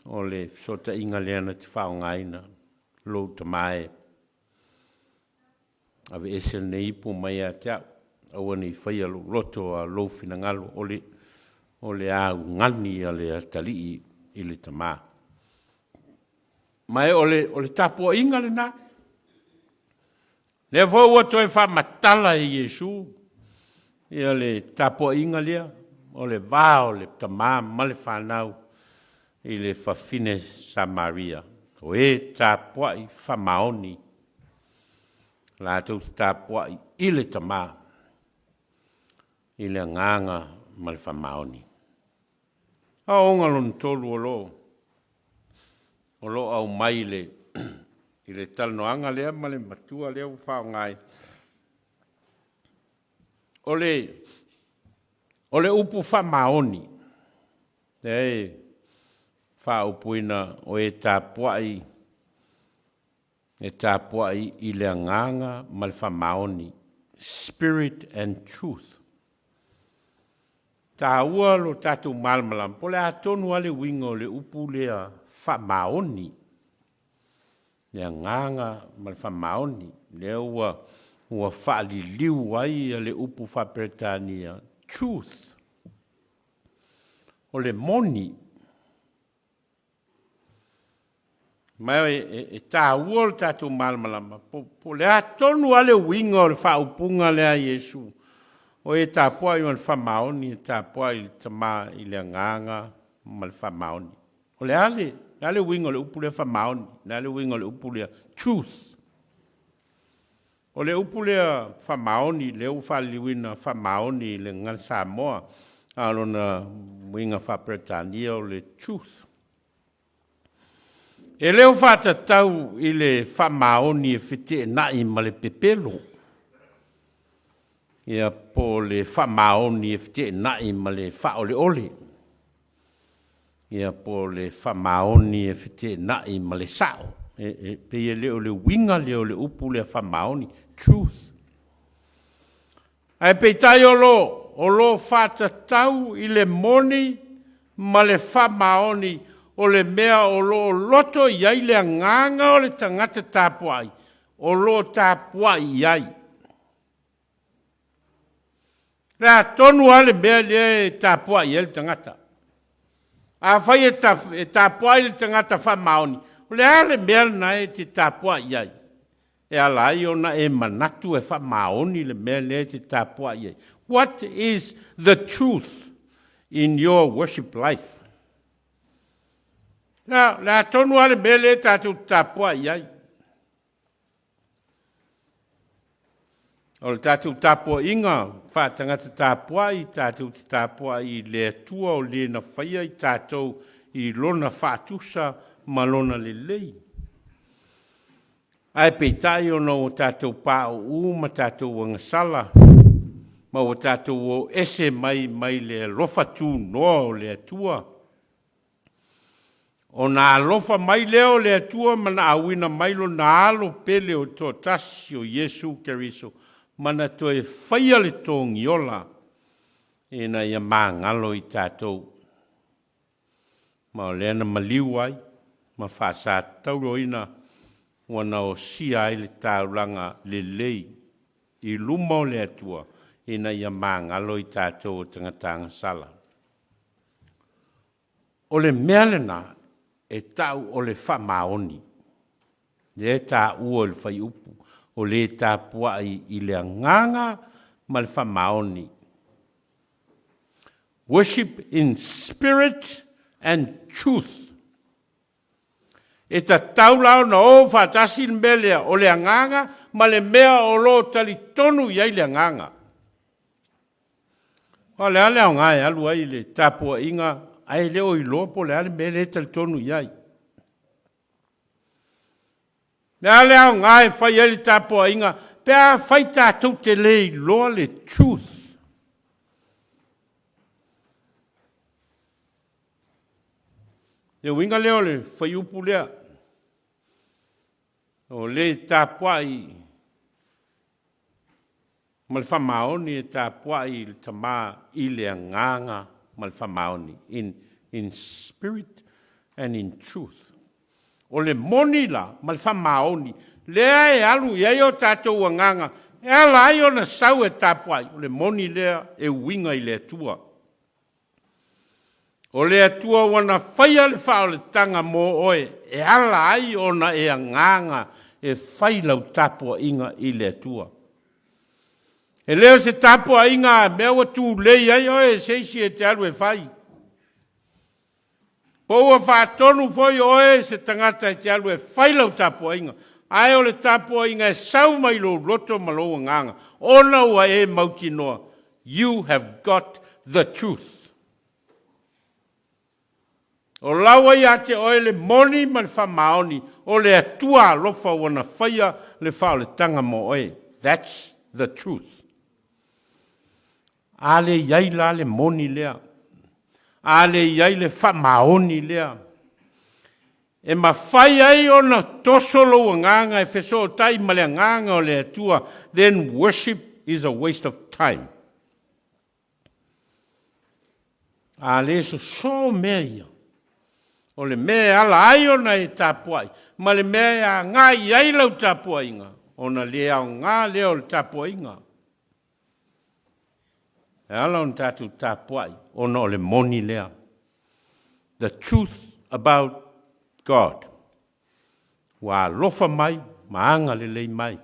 o le fesota inga lea na te whaongaina lo tamāe. Ave esel ne ipu mai a teau. Aua ni whaia roto a lo finangalo o le au ngani a le atali i le tamā. Mai o le tapo inga le nā. Le vau ato e wha matala e Iesu. Ia le tapo inga lea. O le vā o le tamā ma le whanau i le whawhine Samaria. O e tapo i whamaoni. La tau tapo i le tamā. I le nganga ma le whamaoni. A onga lon tolu o lo. O lo au mai le. I le talnoanga lea ma le matua lea u whao ngai. O le upu whamaoni. E whao puina o e tāpuai. E tāpuai i le nganga ma le whamaoni. Spirit and truth. Tā ua lo tātou malmalam, po le atonu ale wingo le upu lea whamaoni. Lea nganga ma le whamaoni. Lea ua whaali liu ai le upu whaperetania. Truth. O le moni. Mai e tā ua lo tātou malmalam, po le atonu ale wingo le whaupunga lea Iesu. O e tāpua i man whamaoni, e tāpua i tamā i le nganga ma le whamaoni. O le ale wingo le upu le whamaoni, le ale wingo le upu le truth. O le upu le whamaoni, le uwhaliwina whamaoni le ngan Samoa, alona winga whaperetania o le truth. E leo whatatau i le whamaoni e white nai ma le pepelo. Ia po le whamaoni e white nai ma le whaole ole. Ia po le whamaoni e white nai ma le sao. Pe e leo le winga leo le upu le whamaoni. Truth. Ai pe tai o lo whatatau i le moni ma le whamaoni o le mea o lo loto iai le nganga o le tangata tāpuai. O lo tāpuai iai. Rea tonu ale mea le tāpua i ele tangata. A whai e tāpua i le tangata whamaoni. O le ale mea na e te tāpua i ai. E alai ona e manatu e whamaoni le mea le te tāpua i ai. What is the truth in your worship life? La tonu ale mea le tātou tāpua i ai. O le tātou tāpua inga, whātangata tāpua i tātou te tāpua i le tua o le na whaia i tātou i lona whātusa ma lona le lei. Ai peitai ono o tātou pā o ma tātou wangasala, ma o tātou o ese mai le lofa tū noa o le atua. O nā lofa mai leo le atua mana awina mailo nā alo pele o tō tasi o Yesu Keriso, mana toe whaia le tōngi ola e na ia mā ngalo i tātou. Ma o leana maliu ai, ma whāsā tauroina, wana o sia ai le tauranga le lei i luma o le atua e na ia mā ngalo i tātou o tangatanga sala. O le mea lena e tau o le whamaoni. Le tā ua le whai upu o le tā puai i le nganga ma le whamaoni. Worship in spirit and truth. E ta taulau na o whatasi melea o le nganga ma le mea o lo tali tonu iai le nganga. O le ale o ngai alu ai le tapua inga ai le o ilo po le ale me le tali tonu iai. Le ale o ngai whai ele tapua inga pea whai tātou te lei loa le truth. Le winga leo le whai upu lea. O le tāpuai, ma le whamaoni e tāpuai le tamā i le nganga ma le whamaoni, in spirit and in truth. O le moni la, ma le whamaoni, lea e alu iai o tātou a nganga, e ala ai o na sau e tāpuai, o le moni lea e winga i le atua. O le atua wana whaia le whao le tanga mō oe, e ala ai o na e a nganga, e whai lau tapua inga i le atua. E leo se tapua inga mea wa tū lei ai oe seisi e te alu e whai. Poua whātonu foi oe se tangata e te alu e whai lau tapua inga. Ai o le tapua inga e sau mai lo roto maloa nganga. Ona ua e mauti noa. You have got the truth. O lawa ia te oe le moni ma le whamaoni, o le atua lofa wana whaia le whao le tanga mo oe. That's the truth. Ale iai la le moni lea. Ale iai le whamaoni lea. E ma whai ai o na tosolo o nganga e wheso o tai ma le nganga o le atua, then worship is a waste of time. Ale so mea ia. O le mea ala ai ona e tāpuai, ma le mea ngā iai lau tāpua inga, o na lea o ngā leo le tāpua inga. E ala on tātou tāpuai, o na o le moni lea. The truth about God. Wa lofa mai, maanga le lei mai.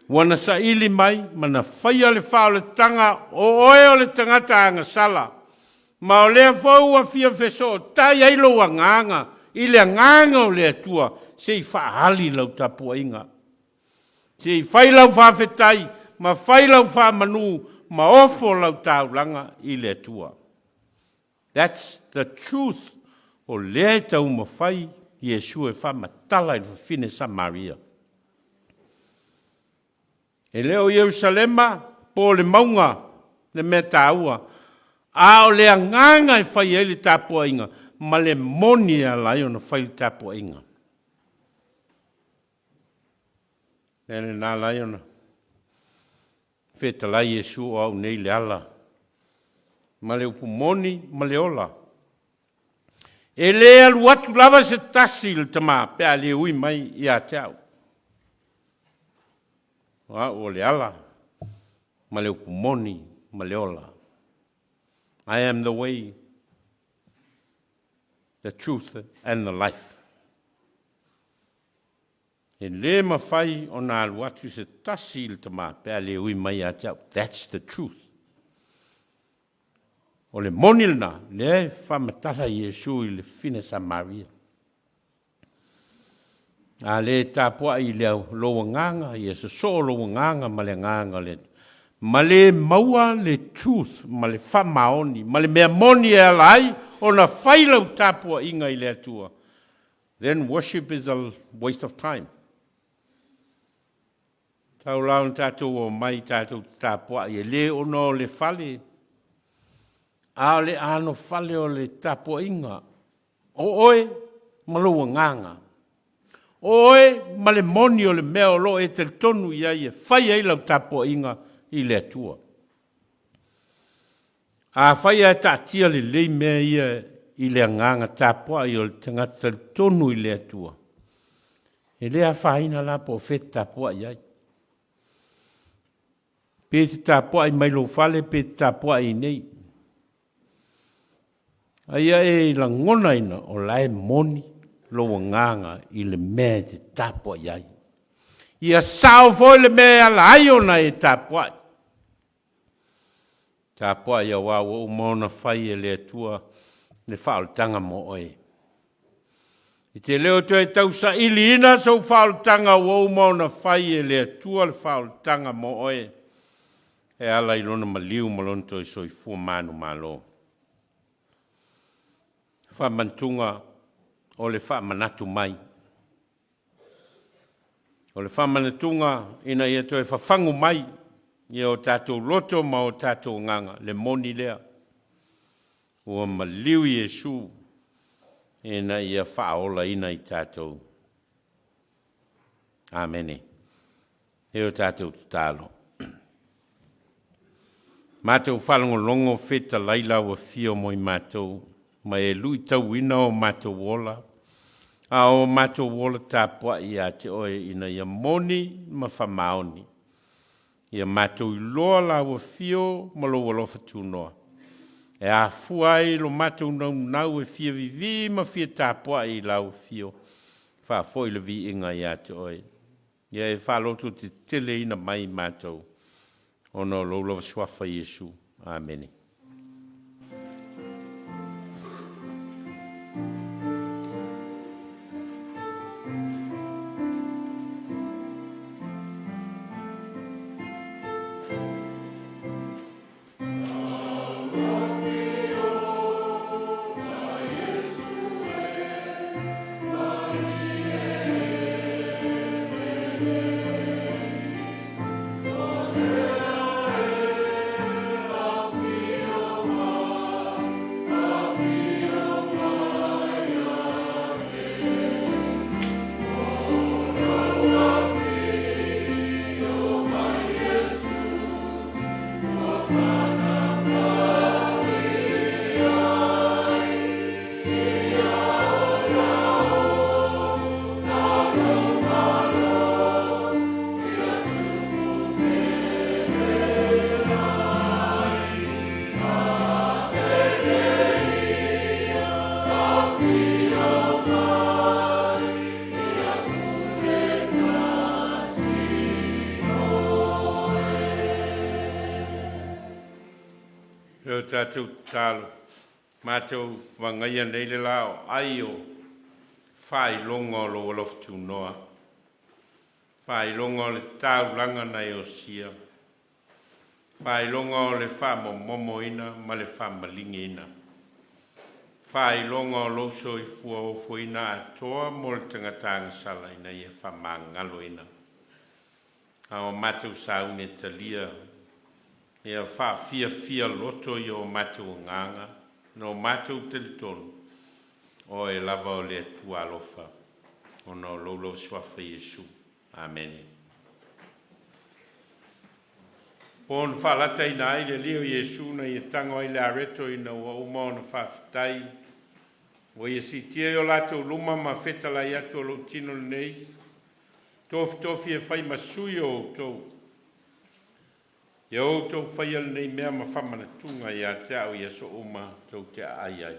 Wana sa ili mai, mana whaia le whao le tanga, o oe o le tangata anga sala. Ma o lea fau a fia feso, tai ailo a nganga, i lea nganga o lea tua, se i whaali lau tapua inga. Se i whai lau whawhetai, ma whai lau whamanu, ma ofo lau taulanga i lea tua. That's the truth o lea tau ma whai, Yesu e whamatala i whine Samaria. E leo Yerusalema, po le maunga, le meta aua, a o le nganga e whai ele tāpua inga, ma le moni a lai o na whai tāpua inga. Ele nā lai o na wheta lai Yesu o au nei le ala. Ma le upu moni, ma le ola. E le alu atu lava se tasi le tamā, pēa le ui mai i a teau. O le ala, ma le upu moni, ma le ola. I am the way, the truth, and the life. E le mawhai o nā aluatu se tasi il tamā, pēa le ui mai a teau. That's the truth. O le monilna, le whamatala Yesu i le whine Samaria. A le tāpua i leo loa nganga, i e so loa nganga ma le nganga le. Ma le maua le truth, ma le whamaoni, ma le mea moni e alai, o na whailau tāpua inga i le atua. Then worship is a waste of time. Tau lau tātou o mai tātou tāpua i le ono le whale. A le ano whale o le tāpua inga. O oe, ma loa nganga. Oe, ma le moni o le mea o lo e te tonu ia i e whai ai lau tāpua inga i le atua. A whai ai tātia le lei mea ia i le nganga tāpua i o le tangata tonu i le atua. E lea whaina la po whet tāpua iai. Pe te tāpua i mailo whale, pe te tāpua i nei. Aia e la ngona ina o lae moni. Loa nganga i le mea te tāpua iai. Ia sao foi le mea la aiona e tāpua. Tāpua ia wā o mauna whai e le atua le whaaltanga mo oe. I te leo tu e tau sa ili ina sau whaaltanga o mauna whai e le atua le whaaltanga mo oe. E ala i lona maliu malonto i soi fua manu malo. Whamantunga o le whaamanatu mai. O le whaamanatunga ina ia toi whawhangu mai ia o tātou loto ma o tātou nganga, le moni lea. Ua maliu Iesu ina ia whaola ina i tātou. Amene. E o tātou tālo. Mātou whalango longo wheta laila wa fio moi mātou. Ma e lui tau ina o mātou wola. A o mātou wola tāpua i a te oe ina ia moni ma whamaoni. Ia mātou i loa la wa fio ma lo walofa tūnoa. E a fuai lo mātou nau e fia vivi ma fia tāpua i la wa fio. Wha foi le vi inga i a te oe. Ia e whalotu te tele ina mai mātou. Ono lo lova swafa Iesu. Amene. Tātou tālo, mātou wangaia nei le lao, ai o whai longa lo walof tū noa. Whai longa le tāu langa nei o sia. Whai longa le wha momo ina, ma le wha malingi ina. Whai longa lo so i fua o fuina atoa mo le tangatanga sala ina i e wha mangalo ina. A o mātou saune talia, ia wha fia loto i o mātou nganga, no mātou telitonu, o e lava o le tua alofa, o no lolo swafa Iesu. Amen. Pon whalata ina ai le leo Iesu na i tango ai le areto ina ua umao na whawhitai, o i si tia o lato luma ma whetala i atu o lo tino nei, tofi e whai masui o tau, ia o tau whaial nei mea ma whamana tunga i a te au i a so uma tau te ai ai.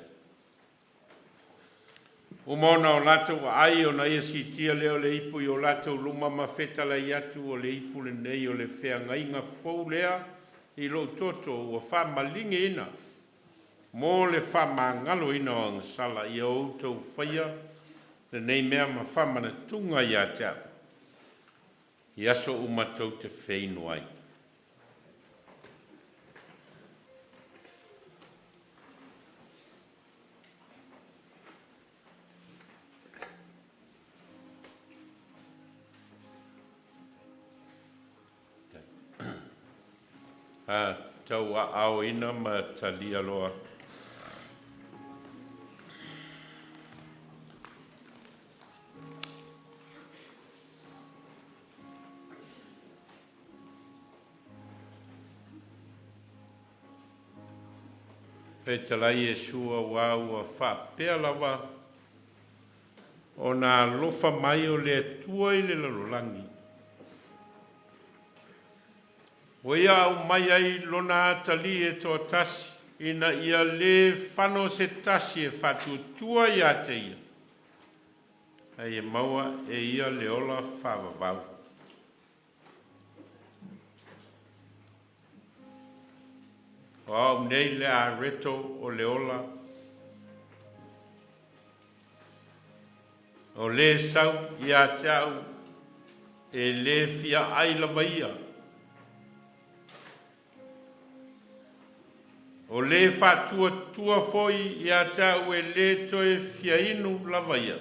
Umona o latou ai o na ia si tia leo le ipu i o latou luma ma whetala i atu o le ipu le nei o le whea ngainga fau lea i lo toto o whamalingi ina. Mō le whamangalo ina o angasala i o tau whaia le nei mea ma whamana tunga ia tau. I aso umatou te wheinu ai. Tau a ao ina ma talia loa. Pe talai e sua wau a whapea lava o nā lofa mai o le tua i le lalolangi. O ia au mai ai lona tali e toa tasi, ina ia le whano se tasi e whatu tua ia te ia. Ai e maua e ia le ola whawawau. O au nei le a reto o le ola. O le sau ia te au e le fia ai lava ia. O le whatua tua foi ia te au e le toe fia inu lava ia.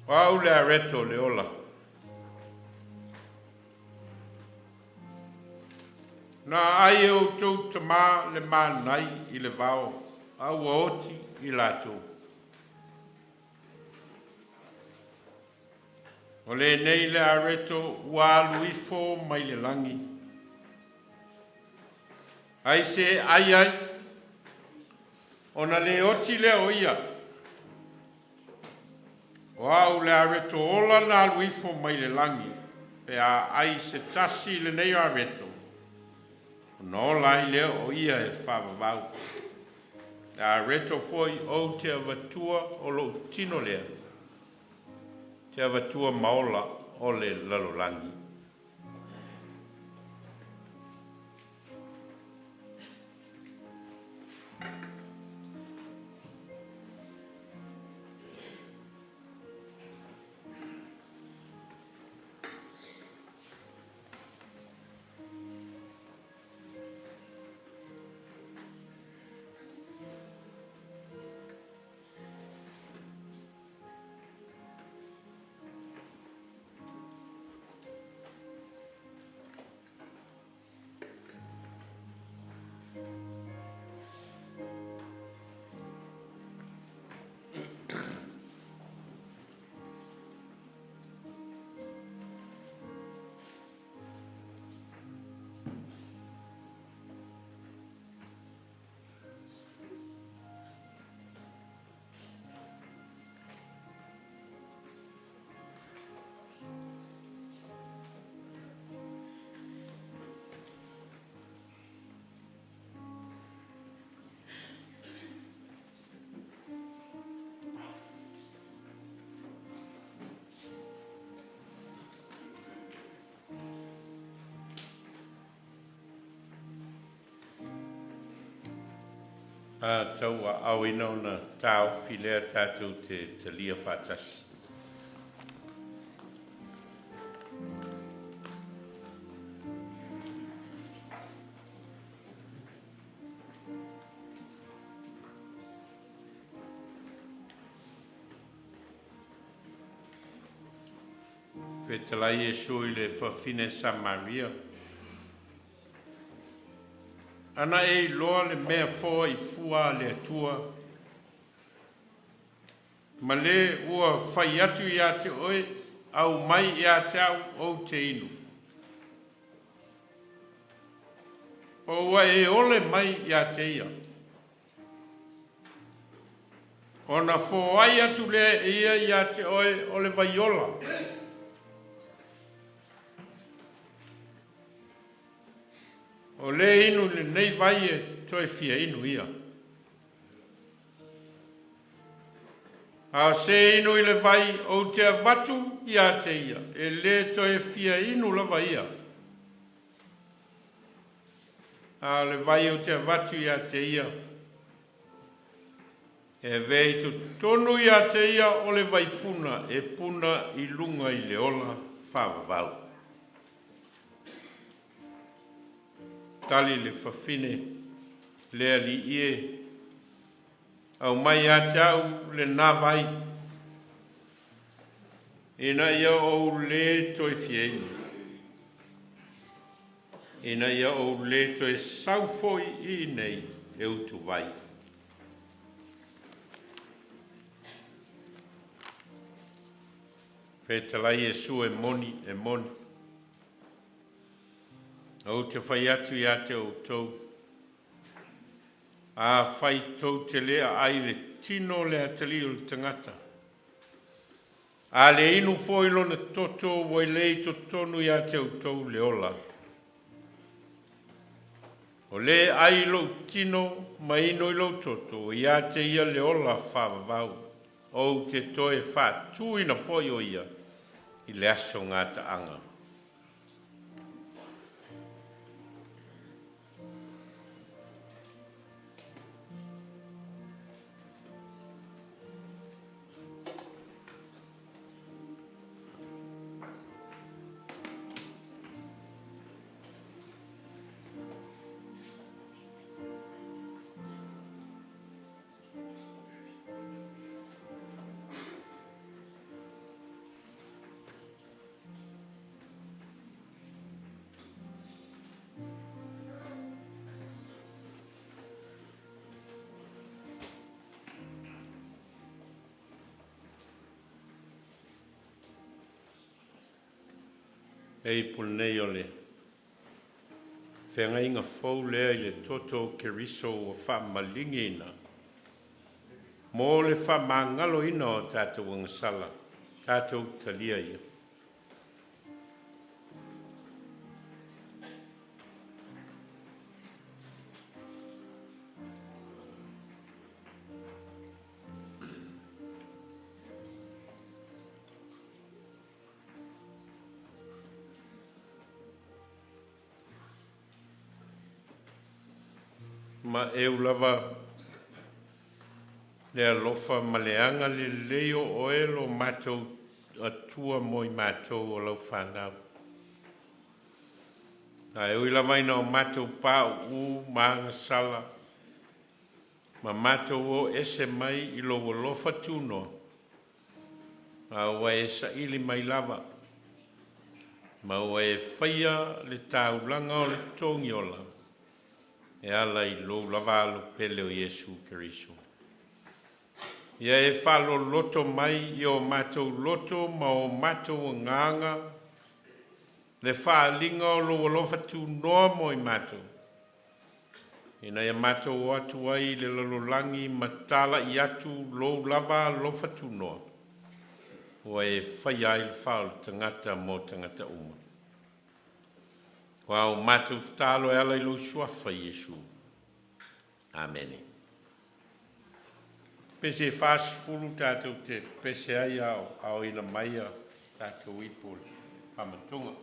O au le areto le ola. Na ai o tau te mā le mā nai i le vao, au a oti i lātou. O le nei le areto ua luifo mai le langi. Ai se ai, ona le oti le o ia. O au le areto ola na luifo mai le langi, pe a ai se tasi le nei areto. No lai le o ia e whawawau. A reto foi o te avatua o lo tino lea. Te avatua maola o le lalolangi. Tau a au ina ona tau filea tātou te lia whātasi. Whetalai e sui le whawhine Samaria. Ana e loa le mea fōa I fua le atua. Ma le ua whai atu I te oe, au mai I te au o te inu. O ua e ole mai I te ia. Ona fōai atu le ia I te oe o le vaiola. O le inu le nei vai e toi fia inu ia. A se inu i le vai o te avatu i a te ia. E le to e fia inu lava ia. A le vai o te avatu i a te ia. E vei tu tonu i a te ia o le vai puna. E puna i lunga i le ola whawavau. Tali le whawhine le ali ie. Au mai a te au le nā vai. Ina ia o le toi fieni. Ina ia o le toi saufoi i nei e utu vai. Petalai e su e moni e moni. Au te whai atu i a te o tau. A whai tau te lea ai le tino le atali o le tangata. A le inu foilo na toto wai lei to tonu i a te o tau le ola. O le ai lo tino ma ino i lo toto i a te ia le ola whawavau. O te toe wha tui na foi o ia i le aso ngā taanga. Ei punei o le. Whenga inga fau lea i le toto ke riso o wha malingi ina. Mō le wha mangalo ina o tātou angasala. Tātou talia ia. Ma e ulava le alofa ma le anga le leo o elo mātou atua moi mātou o lau whanau. Na e ulava ina o mātou pā u maanga sala. Ma mātou o ese mai i lo alofa tuno. Ma ua e sa ili mai lava. Ma ua e whaia le tāulanga o le tongi ola. E ala i lo lavalo pele o Yesu Keriso. Ia e whalo loto mai i o mātou loto ma o mātou nganga. Le whaalinga o lo alofa tu noa mo i mātou. Ina ia mātou o atu ai le lalolangi matala i atu lo lava alofa tu noa. Ua e whai ai le whalo tangata mo tangata uma. Wau mātou tālo e ala i lo suafa Yesu. Amen. Pese fast fulu tātou te pese ai au ina maia tātou ipul. Pamatunga.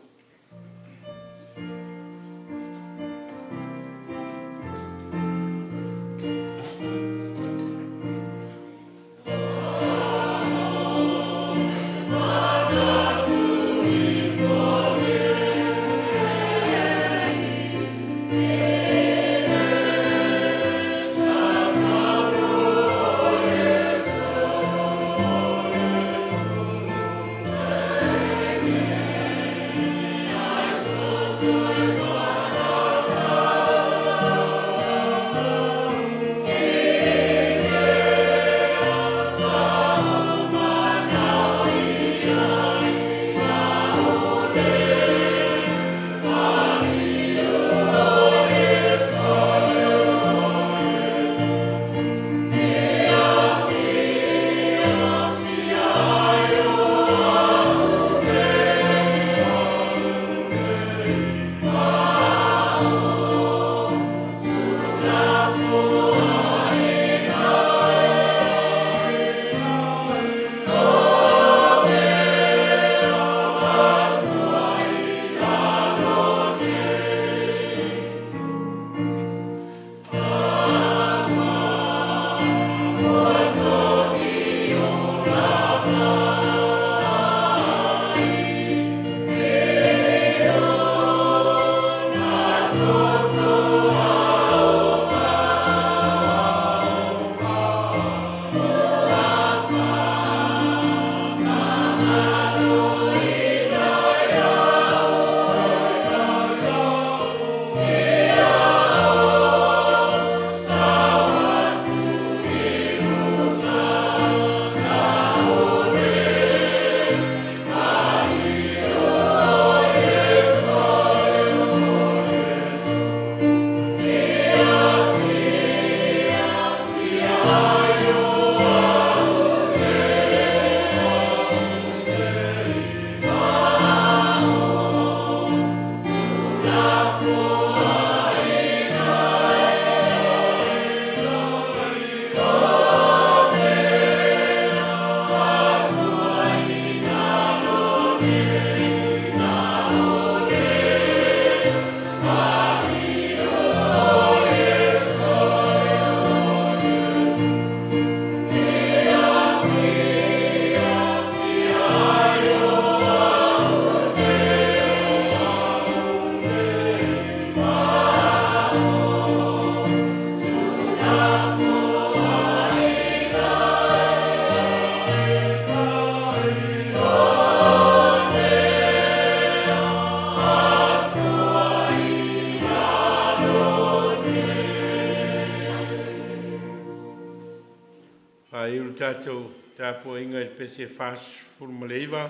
Ai ulu tātou tāpua inga i pese whās furumaleiva.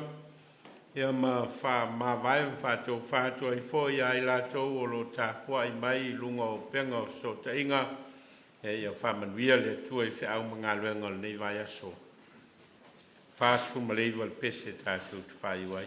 Ia ma vai whātou whātua i fōi ai lātou o lo tāpua i mai i lunga o penga o so ta inga. E ia whamanuia le tua i whiau mga luenga le nei vai aso. Whās furumaleiva le pese tātou te whai wai.